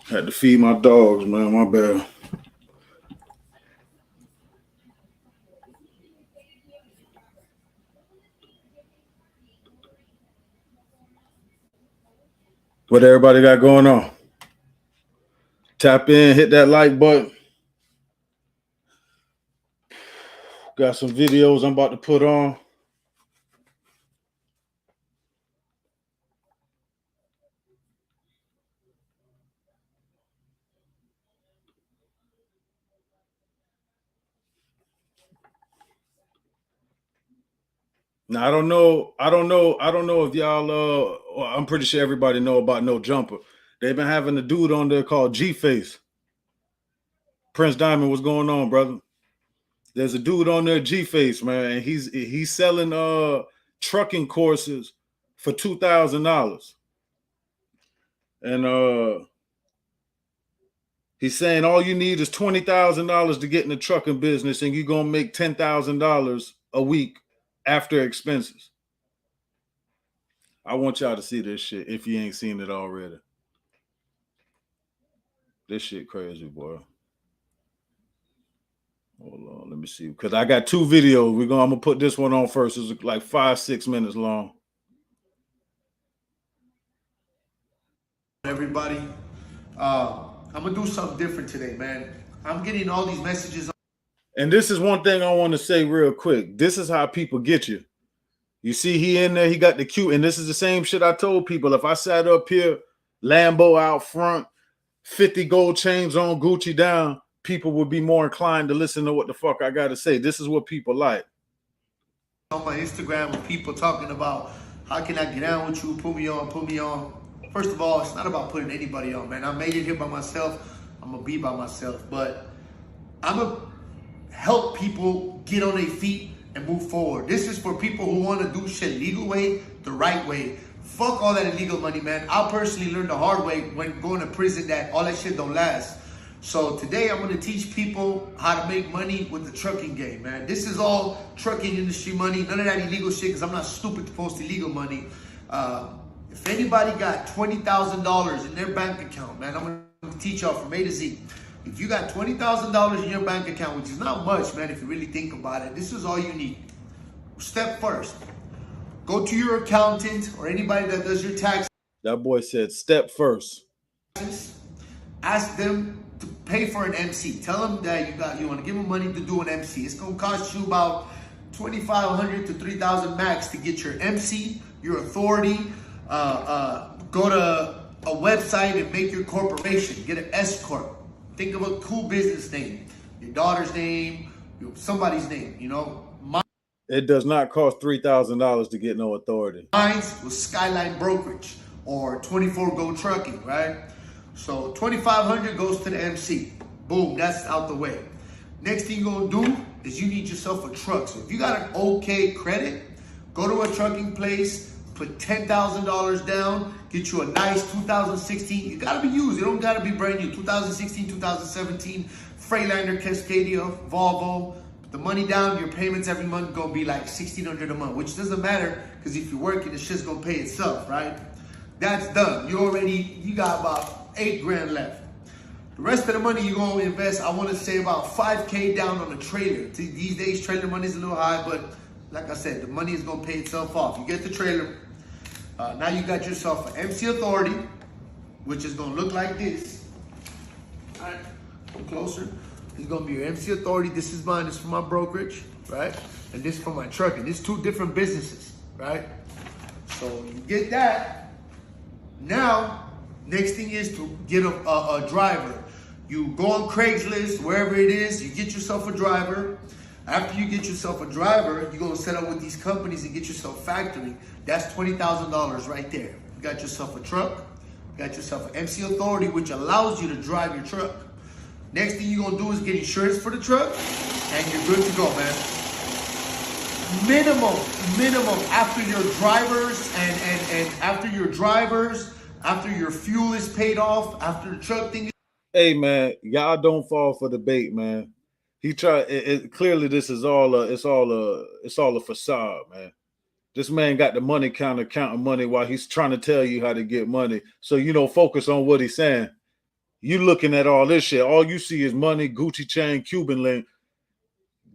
Had to feed my dogs, man. My bad. What everybody got going on? Tap in, hit that like button. Got some videos I'm about to put on. Now I don't know if y'all well, I'm pretty sure everybody know about No Jumper. They've been having a dude on there called G Face. Prince Diamond, what's going on, brother? There's a dude on there, G Face, man, and he's selling trucking courses for $2,000. And he's saying all you need is $20,000 to get in the trucking business, and you're gonna make $10,000 a week after expenses. I want y'all to see this shit if you ain't seen it already. This shit crazy, boy. Hold on, let me see. Because I got two videos. I'm gonna put this one on first. It's like 5-6 minutes long. Everybody, I'm gonna do something different today, man. I'm getting all these messages. And this is one thing I want to say real quick. This is how people get you. You see, he in there, he got the cute, and this is the same shit I told people. If I sat up here, Lambo out front, 50 gold chains on, Gucci down, people would be more inclined to listen to what the fuck I got to say. This is what people like. On my Instagram with people talking about how can I get down with you, put me on, put me on. First of all, it's not about putting anybody on, man. I made it here by myself. I'm gonna be by myself, but I'm gonna help people get on their feet and move forward. This is for people who want to do shit legal way the right way. Fuck all that illegal money, man. I personally learned the hard way when going to prison that all that shit don't last. So today I'm going to teach people how to make money with the trucking game, man. This is all trucking industry money. None of that illegal shit, because I'm not stupid to post illegal money. If anybody got $20,000 in their bank account, man, I'm going to teach y'all from A to Z. If you got $20,000 in your bank account, which is not much, man, if you really think about it, this is all you need. Step first, go to your accountant or anybody that does your taxes. That boy said step first. Ask them to pay for an MC. Tell them that you want to give them money to do an MC. It's going to cost you about $2,500 to $3,000 max to get your MC, your authority. Go to a website and make your corporation. Get an S corp. Think of a cool business name. Your daughter's name, somebody's name, you know. It does not cost $3,000 to get no authority. Mine was Skyline Brokerage or 24Go Trucking, right? So $2,500 goes to the MC. Boom, that's out the way. Next thing you're gonna do is you need yourself a truck. So if you got an okay credit, go to a trucking place, put $10,000 down, get you a nice 2016. It gotta be used. It don't gotta be brand new. 2016, 2017, Freightliner, Cascadia, Volvo. The money down, your payments every month gonna be like $1,600 a month, which doesn't matter because if you're working, the shit's gonna pay itself, right? That's done. You got about 8 grand left. The rest of the money you're gonna invest, I wanna say about 5K down on a trailer. These days, trailer money is a little high, but like I said, the money is gonna pay itself off. You get the trailer, now you got yourself an MC authority, which is gonna look like this. All right, come closer. This is gonna be your MC authority. This is mine, this is for my brokerage, right? And this is for my trucking. This is 2 different businesses, right? So you get that. Now, next thing is to get a driver. You go on Craigslist, wherever it is, you get yourself a driver. After you get yourself a driver, you're gonna set up with these companies and get yourself factoring. That's $20,000 right there. You got yourself a truck, you got yourself an MC authority, which allows you to drive your truck. Next thing you're gonna do is get insurance for the truck, and you're good to go, man. Minimum after your drivers and after your fuel is paid off, after the truck thing. Hey man, y'all don't fall for the bait, man. He tried. Clearly, this is it's all a facade, man. This man got the money counter counting money while he's trying to tell you how to get money. So focus on what he's saying. You looking at all this shit, all you see is money, Gucci chain, Cuban link,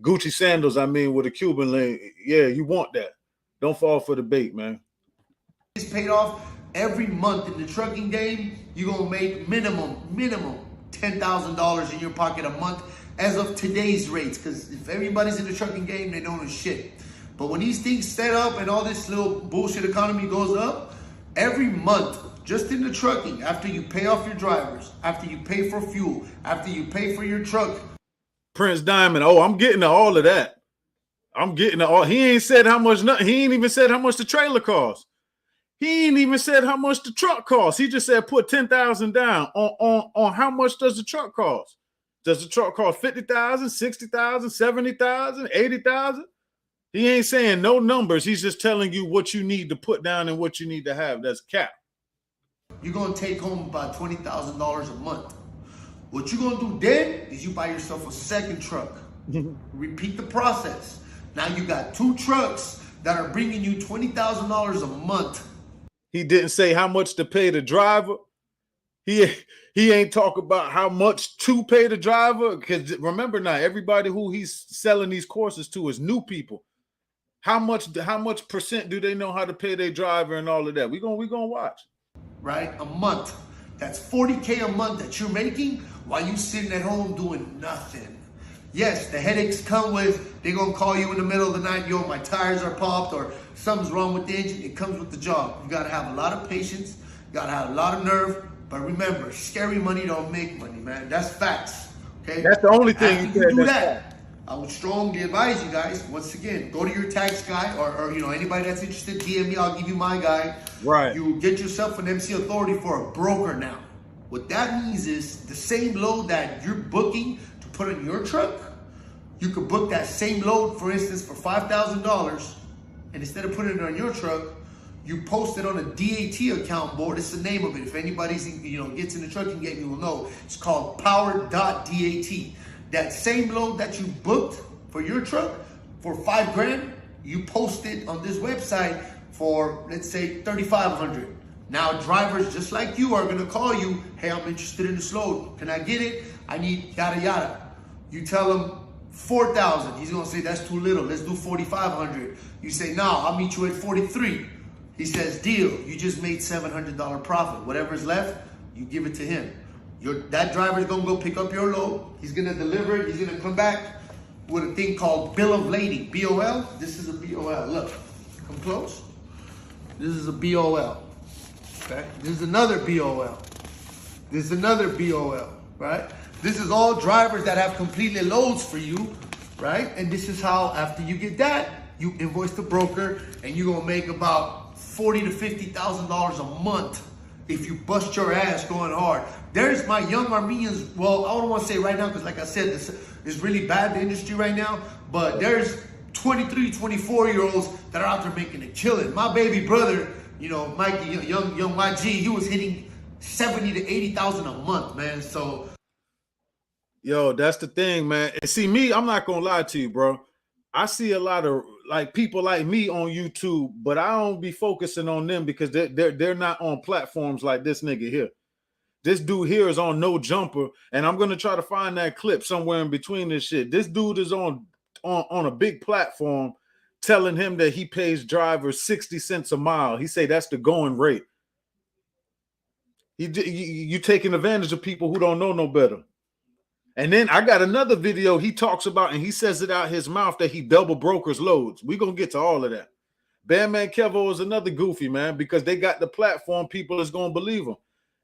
Gucci sandals, with a Cuban link. Yeah, you want that. Don't fall for the bait, man. It's paid off every month in the trucking game. You're going to make minimum $10,000 in your pocket a month as of today's rates. Because if everybody's in the trucking game, they don't know shit. But when these things set up and all this little bullshit economy goes up, every month, just in the trucking, after you pay off your drivers, after you pay for fuel, after you pay for your truck. Prince Diamond, I'm getting to all of that. I'm getting to all. He ain't said how much. He ain't even said how much the trailer costs. He ain't even said how much the truck costs. He just said put $10,000 down on how much does the truck cost? Does the truck cost $50,000, $60,000, $70,000, $80,000? He ain't saying no numbers. He's just telling you what you need to put down and what you need to have. That's cap. You're going to take home about $20,000 a month. What you're going to do then is you buy yourself a second truck. Repeat the process. Now you got 2 trucks that are bringing you $20,000 a month. He didn't say how much to pay the driver. He ain't talk about how much to pay the driver. Because remember now, everybody who he's selling these courses to is new people. How much percent do they know how to pay their driver and all of that? We're gonna watch. Right? A month. That's $40K a month that you're making while you sitting at home doing nothing. Yes, the headaches come with, they're going to call you in the middle of the night, yo, my tires are popped or something's wrong with the engine. It comes with the job. You got to have a lot of patience. You got to have a lot of nerve. But remember, scary money don't make money, man. That's facts. Okay? That's the only thing you do that. I would strongly advise you guys, once again, go to your tax guy or anybody that's interested, DM me, I'll give you my guy. Right. You get yourself an MC authority for a broker now. What that means is the same load that you're booking to put in your truck, you could book that same load, for instance, for $5,000, and instead of putting it on your truck, You post it on a DAT account board. It's the name of it. If anybody's gets in the trucking game, you will know. It's called Power.dat. That same load that you booked for your truck for $5,000, you post it on this website for, let's say, $3,500. Now drivers just like you are gonna call you, hey, I'm interested in this load. Can I get it? I need yada yada. You tell him 4,000. He's gonna say that's too little. Let's do 4,500. You say, no, I'll meet you at 43. He says, deal. You just made $700 profit. Whatever's left, you give it to him. That driver's gonna go pick up your load. He's gonna deliver it. He's gonna come back with a thing called bill of lading. BOL. This is a BOL. Look, come close. This is a BOL. Okay. This is another BOL. This is another BOL. Right. This is all drivers that have completed loads for you. Right. And this is how, after you get that, you invoice the broker, and you're gonna make about $40,000 to $50,000 a month if you bust your ass going hard. There's my young Armenians. Well, I don't want to say right now because, like I said, this is really bad, the industry right now. But there's 23, 24-year-olds that are out there making a killing. My baby brother, Mikey, young YG, he was hitting 70 to 80,000 a month, man. So, yo, that's the thing, man. And see, me, I'm not gonna lie to you, bro. I see a lot of people like me on YouTube, but I don't be focusing on them because they're not on platforms like this nigga here. This dude here is on No Jumper, and I'm gonna try to find that clip somewhere in between this shit. This dude is on a big platform telling him that he pays drivers 60 cents a mile. He say that's the going rate. You taking advantage of people who don't know no better. And then I got another video he talks about, and he says it out his mouth that he double brokers loads. We're going to get to all of that. Bandman Kevo is another goofy, man, because they got the platform. People is going to believe him.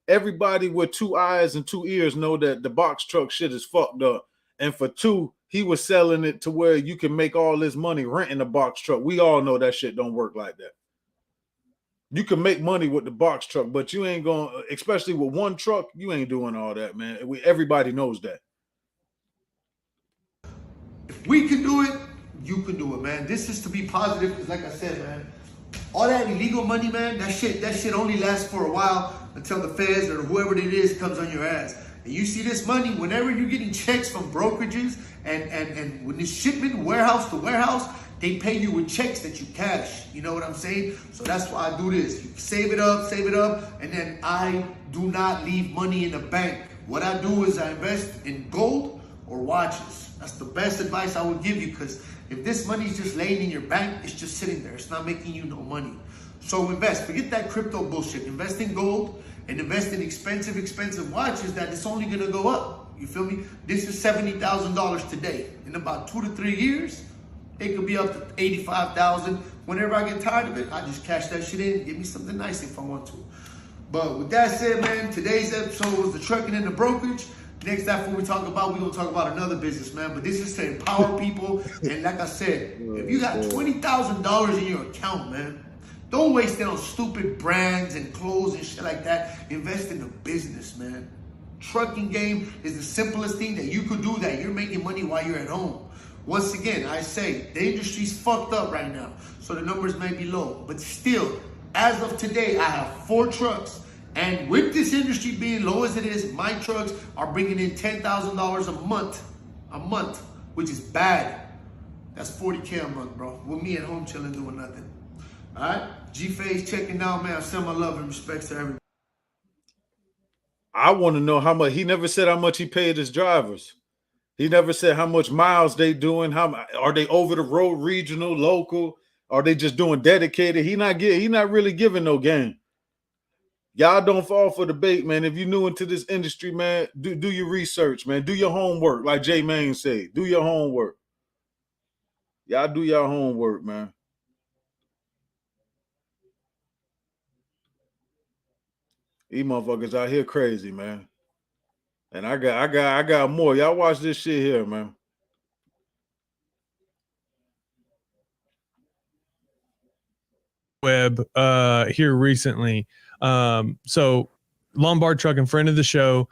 Everybody with 2 eyes and 2 ears know that the box truck shit is fucked up. And for 2, he was selling it to where you can make all this money renting a box truck. We all know that shit don't work like that. You can make money with the box truck, but you ain't going to, especially with one truck, you ain't doing all that, man. Everybody knows that. if we can do it, you can do it, man. This is to be positive because, like I said, man, all that illegal money, man, that shit only lasts for a while until the feds or whoever it is comes on your ass. And you see this money, whenever you're getting checks from brokerages and when this shipment warehouse to warehouse, they pay you with checks that you cash. You know what I'm saying? So that's why I do this. You save it up, and then I do not leave money in the bank. What I do is I invest in gold or watches. That's the best advice I would give you, because if this money is just laying in your bank, it's just sitting there. It's not making you no money. So invest. Forget that crypto bullshit. Invest in gold and invest in expensive watches that it's only going to go up. You feel me? This is $70,000 today. In about 2 to 3 years, it could be up to $85,000. Whenever I get tired of it, I just cash that shit in and give me something nice if I want to. But with that said, man, today's episode was the trucking and the brokerage. Next after we talk about, we're going to talk about another business, man. But this is to empower people. And like I said, if you got $20,000 in your account, man, don't waste it on stupid brands and clothes and shit like that. Invest in the business, man. Trucking game is the simplest thing that you could do that you're making money while you're at home. Once again, I say, the industry's fucked up right now, so the numbers may be low. But still, as of today, I have 4 trucks. And with this industry being low as it is, my trucks are bringing in $10,000 a month, which is bad. That's $40K a month, bro. With me at home chilling, doing nothing. All right? G-Phase checking out, man. I send my love and respects to everybody. I want to know how much. He never said how much he paid his drivers. He never said how much miles they doing. How are they over the road, regional, local? Are they just doing dedicated? He not really giving no game. Y'all don't fall for the bait, man. If you're new into this industry, man, do your research, man. Do your homework, like Jay Main said. Do your homework. Y'all do your homework, man. These motherfuckers out here crazy, man. And I got more. Y'all watch this shit here, man. Web here recently. So Lombard Trucking, friend of the show,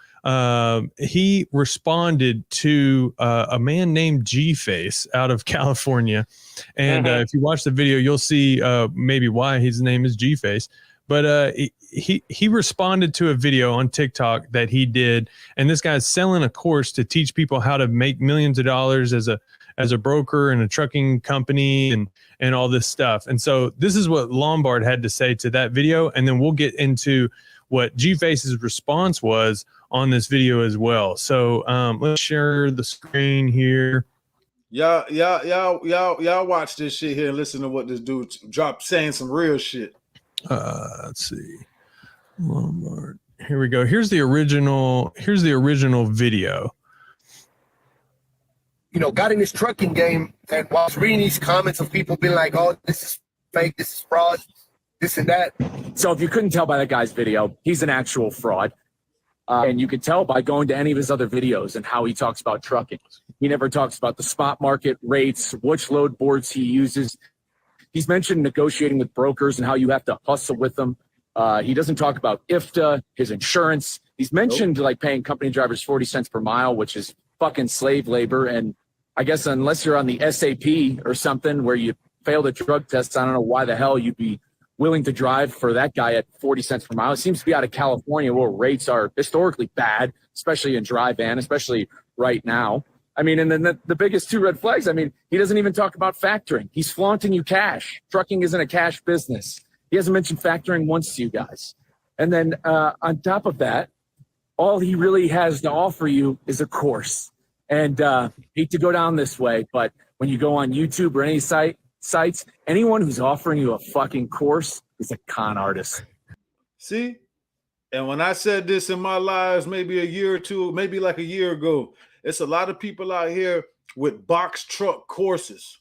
he responded to a man named G-Face out of California. And if you watch the video, you'll see maybe why his name is G-Face. But he responded to a video on TikTok that he did, and this guy's selling a course to teach people how to make millions of dollars as a broker in a trucking company and all this stuff. And so this is what Lombard had to say to that video, and then we'll get into what G-Face's response was on this video as well. So let's share the screen here. Y'all watch this shit here and listen to what this dude dropped, saying some real shit. Let's see. Lombard. Here we go. Here's the original video. You know, got in this trucking game, and while I was reading these comments of people being like, oh, this is fake, this is fraud, this and that. So if you couldn't tell by that guy's video, he's an actual fraud. And you could tell by going to any of his other videos and how he talks about trucking. He never talks about the spot market rates, which load boards he uses. He's mentioned negotiating with brokers and how you have to hustle with them. He doesn't talk about IFTA, his insurance. He's mentioned like paying company drivers 40 cents per mile, which is fucking slave labor. And I guess unless you're on the SAP or something where you failed a drug test, I don't know why the hell you'd be willing to drive for that guy at 40 cents per mile. It seems to be out of California where rates are historically bad, especially in dry van, especially right now. I mean, and then the biggest two red flags, I mean, he doesn't even talk about factoring. He's flaunting you cash. Trucking isn't a cash business. He hasn't mentioned factoring once to you guys. And then on top of that, all he really has to offer you is a course. And hate to go down this way, but when you go on YouTube or any sites, anyone who's offering you a fucking course is a con artist. See? And when I said this in my lives, maybe a year or two, maybe like a year ago, it's a lot of people out here with box truck courses.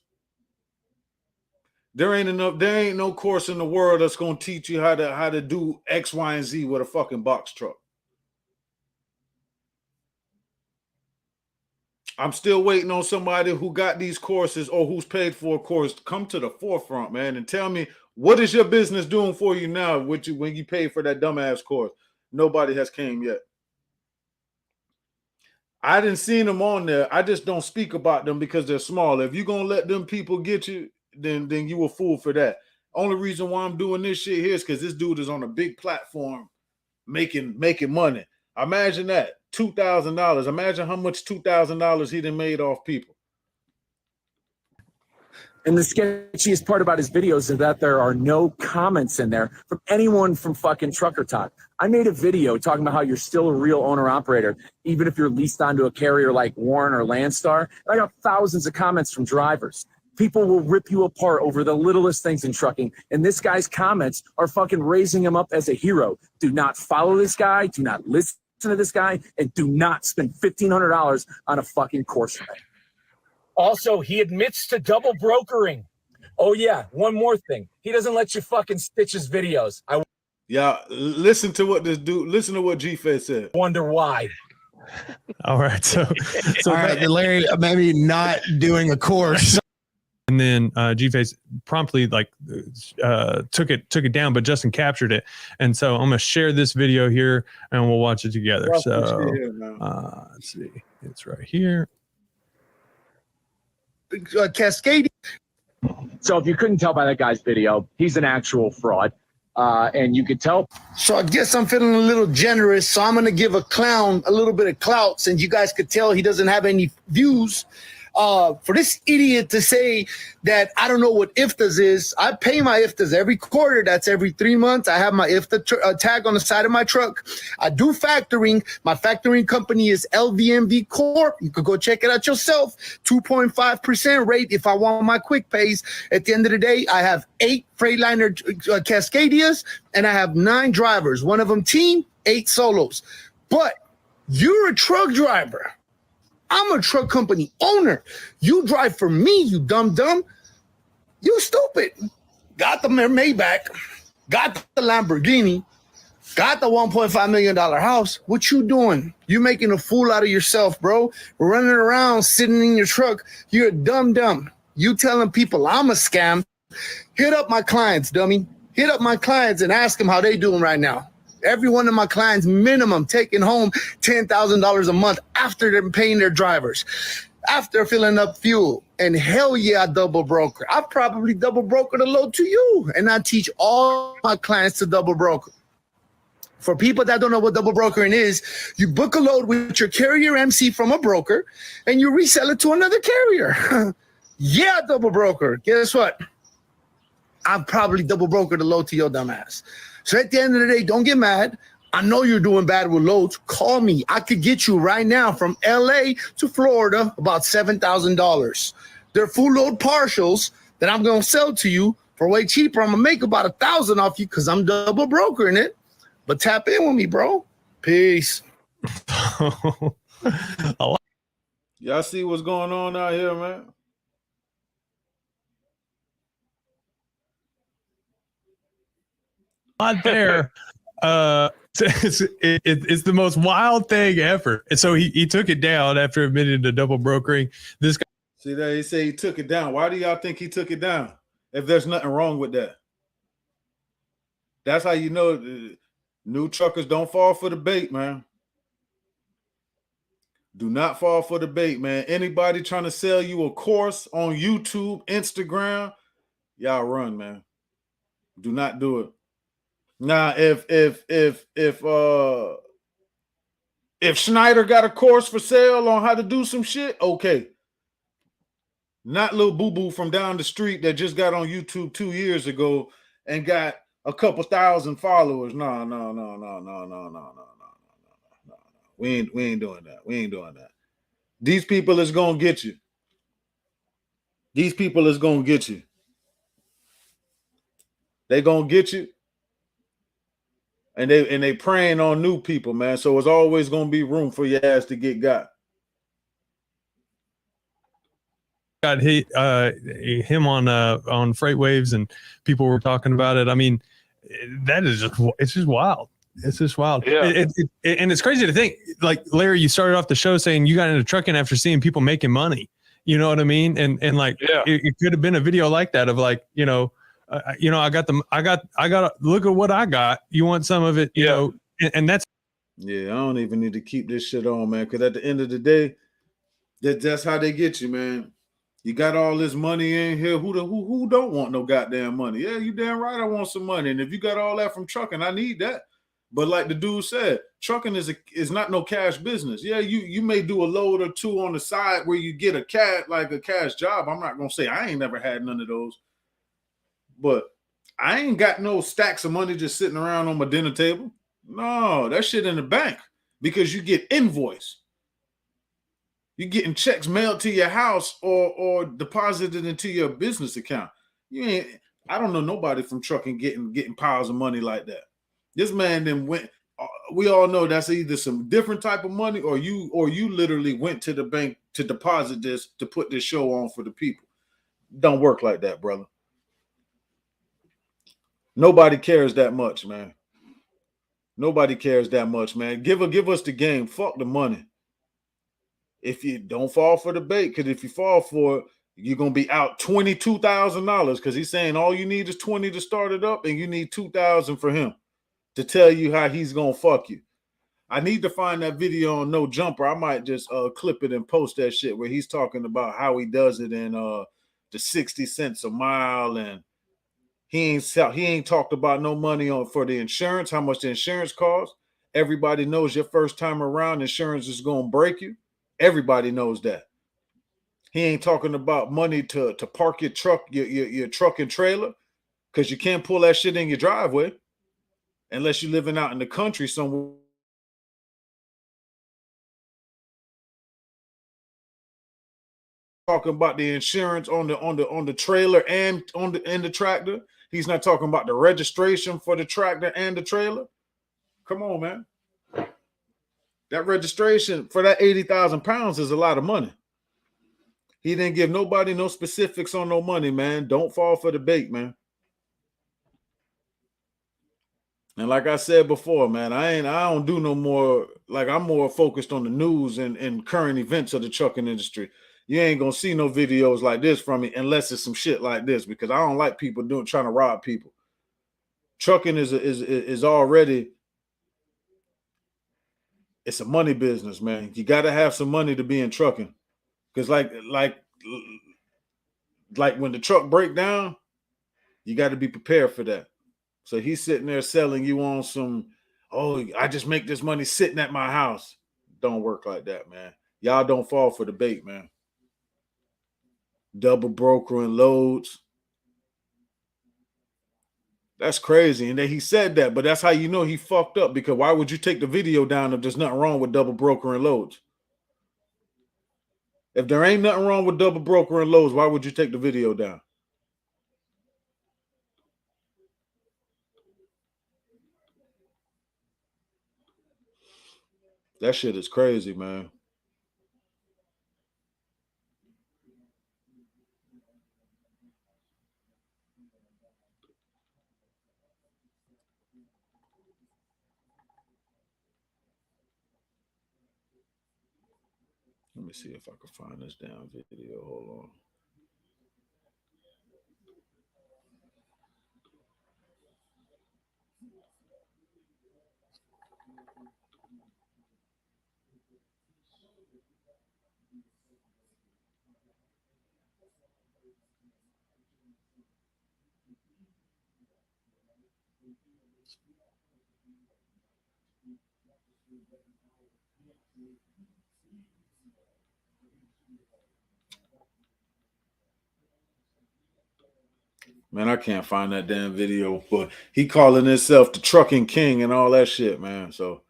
There ain't no course in the world that's gonna teach you how to do X, Y, and Z with a fucking box truck. I'm still waiting on somebody who got these courses or who's paid for a course to come to the forefront, man, and tell me, what is your business doing for you now when you pay for that dumbass course? Nobody has came yet. I didn't see them on there. I just don't speak about them because they're small. If you're going to let them people get you, then you a fool for that. Only reason why I'm doing this shit here is because this dude is on a big platform making money. Imagine that. $2,000. Imagine how much $2,000 he done made off people. And the sketchiest part about his videos is that there are no comments in there from anyone from fucking Trucker Talk. I made a video talking about how you're still a real owner-operator, even if you're leased onto a carrier like Warren or Landstar. And I got thousands of comments from drivers. People will rip you apart over the littlest things in trucking. And this guy's comments are fucking raising him up as a hero. Do not follow this guy. Do not listen to this guy. And do not spend $1,500 on a fucking course. Also, he admits to double brokering. Oh, yeah. One more thing. He doesn't let you fucking stitch his videos. Yeah, listen to what this dude, listen to what G-Face said. Wonder why. All right. So all right, Larry, maybe not doing a course. And then G-Face promptly took it down, but Justin captured it. And so I'm going to share this video here and we'll watch it together. So let's see. It's right here. Cascade. So if you couldn't tell by that guy's video, he's an actual fraud. And you could tell. So I guess I'm feeling a little generous. So I'm going to give a clown a little bit of clout, since you guys could tell he doesn't have any views. For this idiot to say that I don't know what IFTAs is. I pay my IFTAs every quarter. That's every 3 months. I have my IFTA tag on the side of my truck. I do factoring. My factoring company is LVMV Corp. You could go check it out yourself. 2.5% rate if I want my quick pays. At the end of the day, I have 8 Freightliner Cascadias and I have 9 drivers. One of them team, 8 solos. But you're a truck driver. I'm a truck company owner. You drive for me, you dumb. You stupid. Got the Maybach, got the Lamborghini, got the $1.5 million house. What you doing? You making a fool out of yourself, bro. Running around, sitting in your truck. You're a dumb. You telling people I'm a scam. Hit up my clients, dummy. Hit up my clients and ask them how they doing right now. Every one of my clients, minimum, taking home $10,000 a month after they're paying their drivers, after filling up fuel. And hell yeah, I double broker. I probably double broker the load to you. And I teach all my clients to double broker. For people that don't know what double brokering is, you book a load with your carrier MC from a broker and you resell it to another carrier. Yeah, double broker. Guess what? I've probably double brokered the load to your dumb ass. So at the end of the day, don't get mad. I know you're doing bad with loads. Call me. I could get you right now from LA to Florida about $7,000. They're full load partials that I'm going to sell to you for way cheaper. I'm going to make about $1,000 off you because I'm double brokering it. But tap in with me, bro. Peace. Y'all see what's going on out here, man? Not there. It's the most wild thing ever. And so he took it down after admitting to double brokering. This guy. See that he said he took it down. Why do y'all think he took it down? If there's nothing wrong with that. That's how you know new truckers don't fall for the bait, man. Do not fall for the bait, man. Anybody trying to sell you a course on YouTube, Instagram, y'all run, man. Do not do it. Now, if Schneider got a course for sale on how to do some shit, okay. Not little boo-boo from down the street that just got on YouTube 2 years ago and got a couple thousand followers. No. We ain't doing that. We ain't doing that. These people is gonna get you. These people is gonna get you. They gonna get you. And they preying on new people, man. So it's always gonna be room for your ass to get got. Got him on Freight Waves, and people were talking about it. I mean, it's just wild. It's just wild. Yeah. And it's crazy to think, like, Larry, you started off the show saying you got into trucking after seeing people making money. You know what I mean? And like, Yeah. it could have been a video like that of like, I got look at what I got. You want some of it, you know, and that's. Yeah, I don't even need to keep this shit on, man. Because at the end of the day, that's how they get you, man. You got all this money in here. Who don't want no goddamn money? Yeah, you damn right I want some money. And if you got all that from trucking, I need that. But like the dude said, trucking is not no cash business. Yeah, you may do a load or two on the side where you get a cash job. I'm not gonna say I ain't never had none of those. But I ain't got no stacks of money just sitting around on my dinner table. No, that shit in the bank because you get invoice. You're getting checks mailed to your house or deposited into your business account. I don't know nobody from trucking getting piles of money like that. This man then went. We all know that's either some different type of money or you literally went to the bank to deposit this to put this show on for the people. Don't work like that, brother. Nobody cares that much, man. Nobody cares that much, man. Give us the game. Fuck the money. If you don't fall for the bait, because if you fall for it, you're gonna be out $22,000 because he's saying all you need is 20 to start it up, and you need 2,000 for him to tell you how he's gonna fuck you. I need to find that video on No Jumper. I might just clip it and post that shit where he's talking about how he does it in the 60 cents a mile, and he ain't talked about no money for the insurance, how much the insurance costs. Everybody knows your first time around, insurance is gonna break you. Everybody knows that. He ain't talking about money to park your truck, your truck and trailer, because you can't pull that shit in your driveway unless you're living out in the country somewhere. Talking about the insurance on the trailer and in the tractor. He's not talking about the registration for the tractor and the trailer. Come on, man. That registration for that 80,000 pounds is a lot of money. He didn't give nobody no specifics on no money, man. Don't fall for the bait, man. And like I said before, man, I don't do no more. Like, I'm more focused on the news and current events of the trucking industry. You ain't gonna see no videos like this from me unless it's some shit like this, because I don't like people trying to rob people. Trucking is already It's a money business, man. You got to have some money to be in trucking. Because like when the truck break down, you got to be prepared for that. So he's sitting there selling you on some, oh, I just make this money sitting at my house. Don't work like that, man. Y'all don't fall for the bait, man. Double brokering loads. That's crazy. And then he said that, but that's how you know he fucked up, because why would you take the video down if there's nothing wrong with double brokering loads? If there ain't nothing wrong with double brokering loads, why would you take the video down? That shit is crazy, man. Let me see if I can find this damn video. Hold on. Man, I can't find that damn video, but he calling himself the trucking king and all that shit, man. So,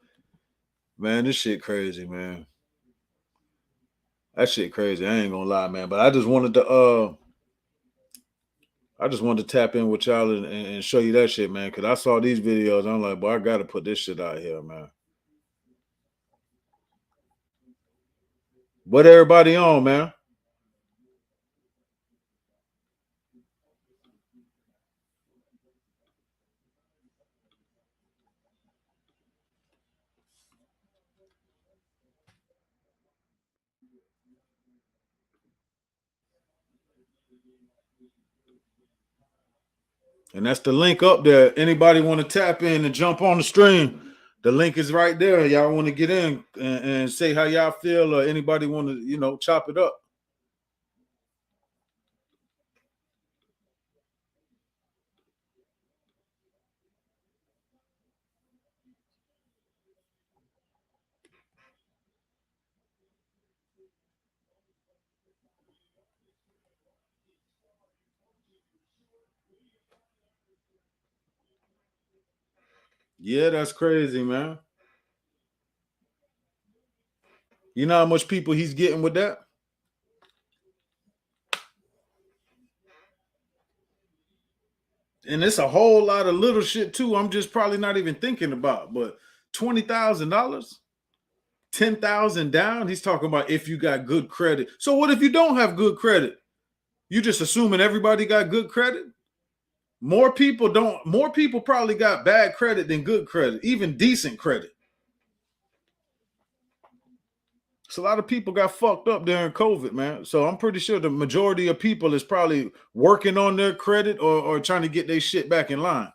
man, this shit crazy, man. That shit crazy. I ain't gonna lie, man. But I just wanted to tap in with y'all and show you that shit, man. Cause I saw these videos. I'm like, boy, I gotta put this shit out here, man. What everybody on, man? And that's the link up there. Anybody want to tap in and jump on the stream? The link is right there. Y'all want to get in and say how y'all feel, or anybody want to, chop it up? Yeah, that's crazy, man. You know how much people he's getting with that? And it's a whole lot of little shit too. I'm just probably not even thinking about, but $20,000, 10,000 down. He's talking about if you got good credit. So what if you don't have good credit? You just assuming everybody got good credit? More people probably got bad credit than good credit, even decent credit. So a lot of people got fucked up during COVID, man. So I'm pretty sure the majority of people is probably working on their credit or trying to get their shit back in line.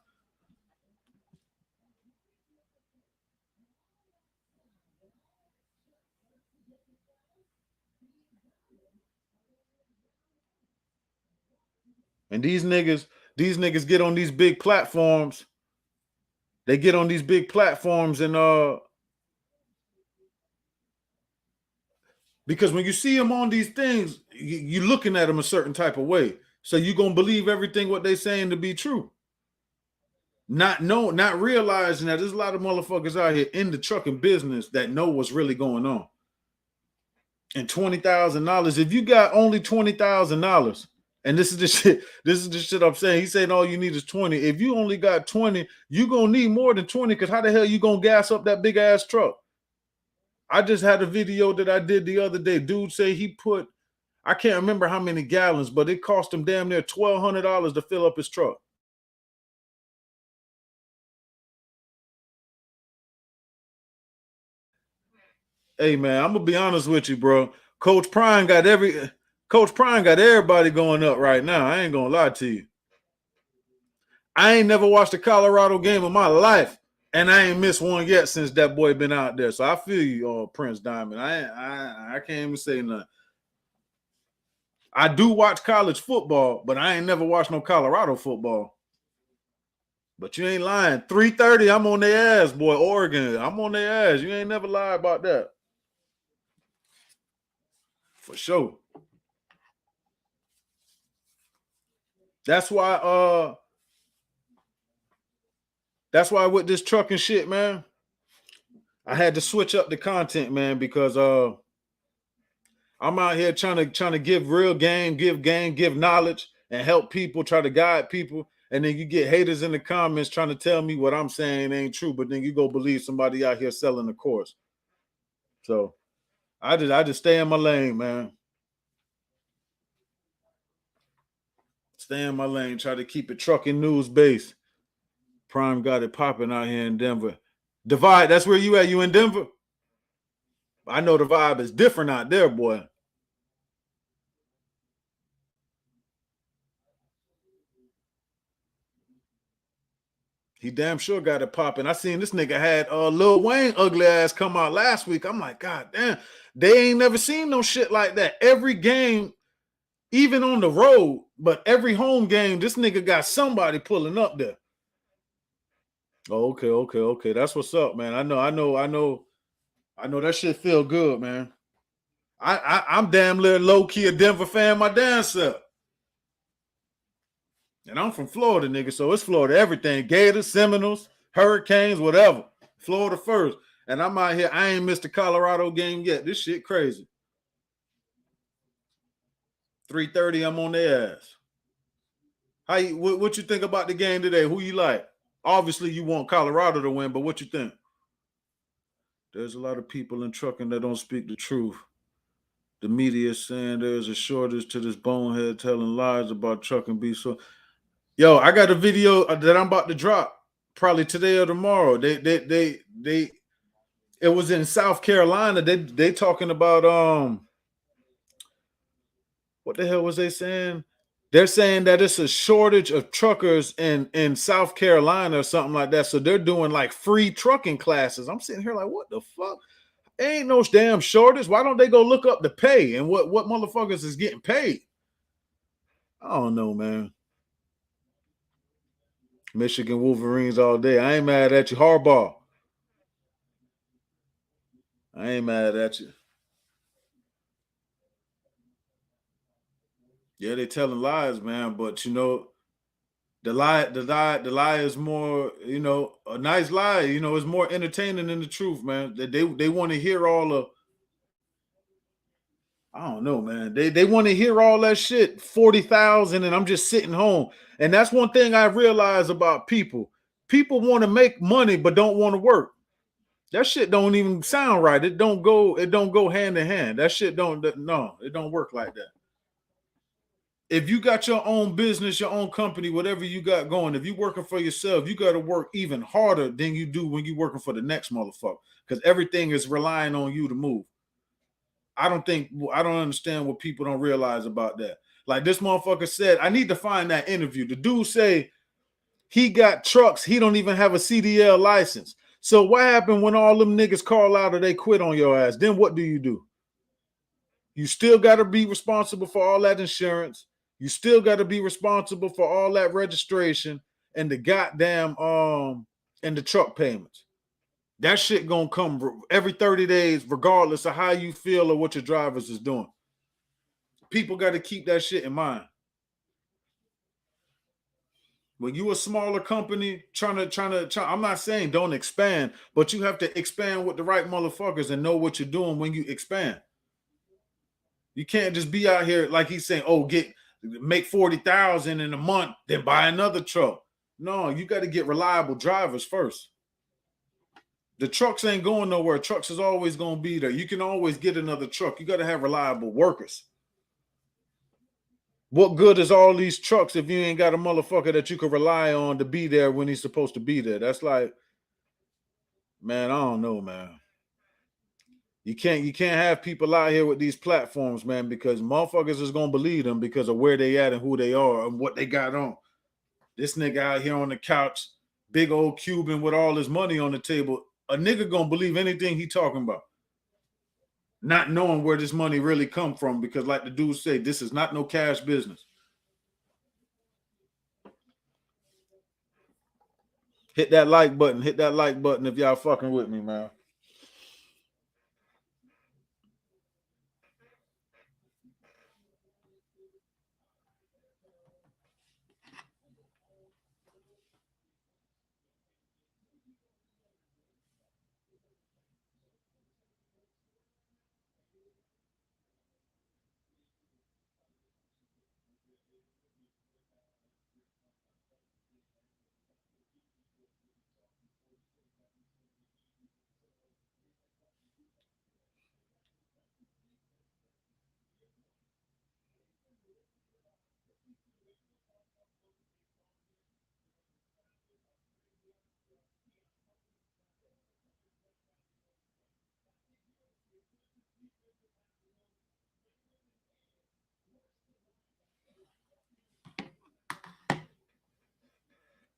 And these niggas get on these big platforms. They get on these big platforms and because when you see them on these things, you're looking at them a certain type of way. So you're gonna believe everything what they saying to be true. Not realizing that there's a lot of motherfuckers out here in the trucking business that know what's really going on. And $20,000, if you got only $20,000, and this is the shit I'm saying. He's saying all you need is 20. If you only got 20, you're gonna need more than 20, because how the hell you gonna gas up that big ass truck? I just had a video that I did the other day. Dude say he put, I can't remember how many gallons, but it cost him damn near $1,200 to fill up his truck. Hey man, I'm gonna be honest with you, bro. Coach Prime got everybody going up right now. I ain't gonna lie to you. I ain't never watched a Colorado game in my life, And I ain't missed one yet since that boy been out there. So I feel you, Prince Diamond. I can't even say nothing. I do watch college football, but I ain't never watched no Colorado football. But you ain't lying. 3:30, I'm on their ass, boy. Oregon, I'm on their ass. You ain't never lied about that. For sure. That's why with this trucking shit, man, I had to switch up the content, man, because I'm out here trying to give real game, give knowledge, and help people, try to guide people. And then you get haters in the comments trying to tell me what I'm saying ain't true, but then you go believe somebody out here selling the course. So I just stay in my lane, man. Stay in my lane, try to keep it trucking news based. Prime got it popping out here in Denver. Divide, that's where you at? You in Denver? I know the vibe is different out there, boy. He damn sure got it popping. I seen this nigga had Lil Wayne ugly ass come out last week. I'm like, God damn, they ain't never seen no shit like that. Every game, even on the road, but every home game, this nigga got somebody pulling up there. Oh, okay. That's what's up, man. I know that shit feel good, man. I'm damn little low key a Denver fan my damn self. And I'm from Florida, nigga, so it's Florida everything. Gators, Seminoles, Hurricanes, whatever. Florida first. And I'm out here. I ain't missed a Colorado game yet. This shit crazy. 3:30, I'm on their ass. What you think about the game today? Who you like? Obviously, you want Colorado to win, but what you think? There's a lot of people in trucking that don't speak the truth. The media is saying there's a shortage to this bonehead telling lies about trucking beef. So, yo, I got a video that I'm about to drop probably today or tomorrow. It was in South Carolina. They talking about what the hell was they saying? They're saying that it's a shortage of truckers in South Carolina or something like that. So they're doing like free trucking classes. I'm sitting here like, what the fuck? Ain't no damn shortage. Why don't they go look up the pay and what motherfuckers is getting paid? I don't know, man. Michigan Wolverines all day. I ain't mad at you. Harbaugh. I ain't mad at you. Yeah, they telling lies, man. But you know, the lie is more, you know, a nice lie, you know, is more entertaining than the truth, man. They want to hear all of, I don't know, man. They want to hear all that shit, 40,000, and I'm just sitting home. And that's one thing I realize about people. People want to make money but don't want to work. That shit don't even sound right. It don't go hand in hand. That shit it don't work like that. If you got your own business, your own company, whatever you got going, if you're working for yourself, you got to work even harder than you do when you're working for the next motherfucker, because everything is relying on you to move. I don't understand what people don't realize about that. Like this motherfucker said, I need to find that interview. The dude say he got trucks. He don't even have a CDL license. So what happened when all them niggas call out or they quit on your ass? Then what do? You still got to be responsible for all that insurance. You still got to be responsible for all that registration and the goddamn and the truck payments. That shit gonna come every 30 days, regardless of how you feel or what your drivers is doing. People got to keep that shit in mind. When you a smaller company trying to, I'm not saying don't expand, but you have to expand with the right motherfuckers and know what you're doing when you expand. You can't just be out here like he's saying, oh, make 40,000 in a month, then buy another truck. No, you got to get reliable drivers first. The trucks ain't going nowhere. Trucks is always going to be there. You can always get another truck. You got to have reliable workers. What good is all these trucks if you ain't got a motherfucker that you can rely on to be there when he's supposed to be there? That's like, man, I don't know, man. You can't have people out here with these platforms, man, because motherfuckers is gonna believe them because of where they at and who they are and what they got on. This nigga out here on the couch big old Cuban with all his money on the table, a nigga gonna believe anything he talking about, not knowing where this money really come from, because like the dude say, this is not no cash business. Hit that like button. Hit that like button if y'all fucking with me, man.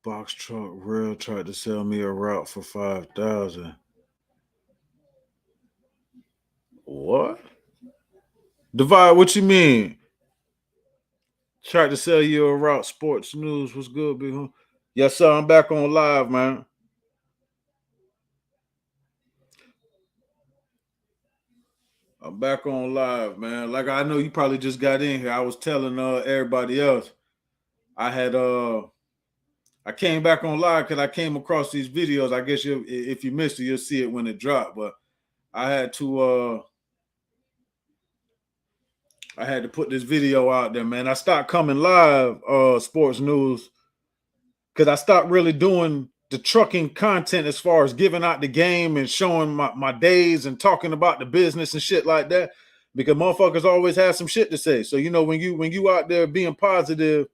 Box Truck Real tried to sell me a route for 5,000. What? Divide, what you mean? Tried to sell you a route. Sports News. What's good, big homie? Yes, sir. I'm back on live, man. I'm back on live, man. Like, I know you probably just got in here. I was telling everybody else. I came back on live because I came across these videos. I guess if you missed it, you'll see it when it dropped. But I had to put this video out there, man. I stopped coming live, Sports News, because I stopped really doing the trucking content as far as giving out the game and showing my days and talking about the business and shit like that, because motherfuckers always have some shit to say. So, you know, when you out there being positive,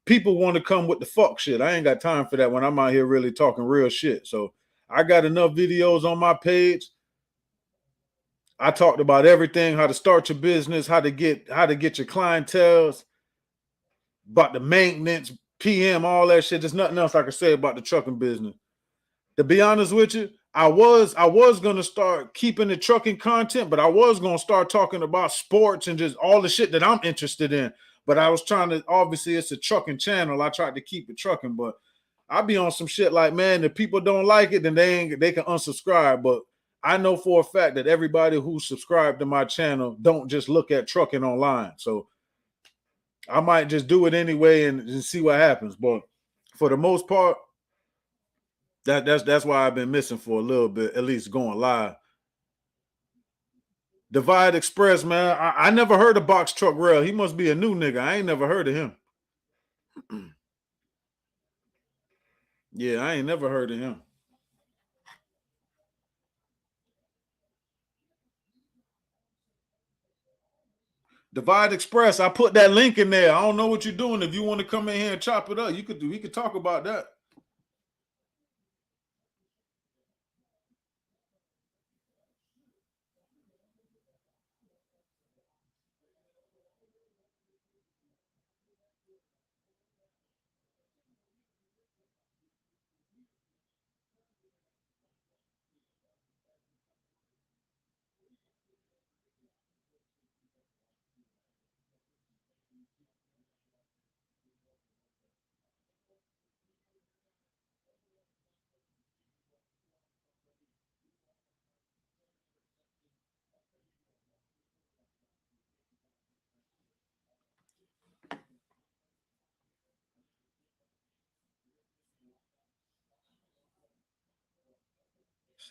people want to come with the fuck shit. I ain't got time for that when I'm out here really talking real shit. So I got enough videos on my page. I talked about everything, how to start your business, how to get your clientele, about the maintenance, PM, all that shit. There's nothing else I can say about the trucking business. To be honest with you, I was gonna start keeping the trucking content, but I was gonna start talking about sports and just all the shit that I'm interested in. But I was trying to, obviously it's a trucking channel. I tried to keep it trucking, but I be on some shit like, man, if people don't like it, then they can unsubscribe. But I know for a fact that everybody who subscribed to my channel don't just look at trucking online. So I might just do it anyway and see what happens. But for the most part, that's why I've been missing for a little bit, at least going live. Divide Express, man. I never heard of Box Truck Rail. He must be a new nigga. I ain't never heard of him. Yeah, I ain't never heard of him. Divide Express. I put that link in there. I don't know what you're doing. If you want to come in here and chop it up, we could talk about that.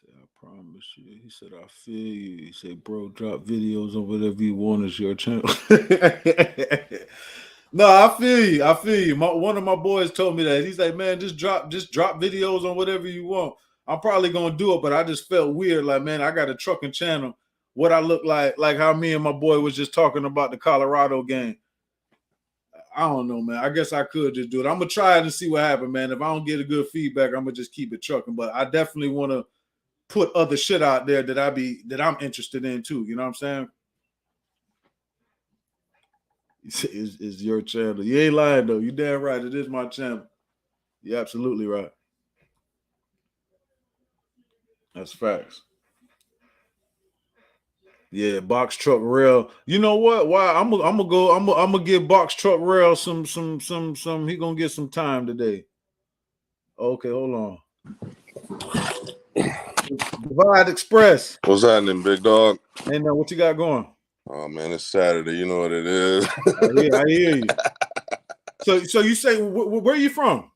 I promise you. He said, I feel you. He said, bro, drop videos on whatever you want. It's your channel. No, I feel you. I feel you. One of my boys told me that. He's like, man, just drop videos on whatever you want. I'm probably gonna do it, but I just felt weird. Like, man, I got a trucking channel. What I look like how me and my boy was just talking about the Colorado game. I don't know, man. I guess I could just do it. I'm gonna try it and see what happens, man. If I don't get a good feedback, I'm gonna just keep it trucking. But I definitely want to put other shit out there that I'm interested in too. You know what I'm saying? It's your channel. You ain't lying though. You damn right. It is my channel. You're absolutely right. That's facts. Yeah, box truck rail. You know what? Why I'm gonna give box truck rail some. He gonna get some time today. Okay, hold on. Divide Express. What's happening, big dog? Hey, now what you got going? Oh man, it's Saturday. You know what it is. I hear you. So you say where are you from?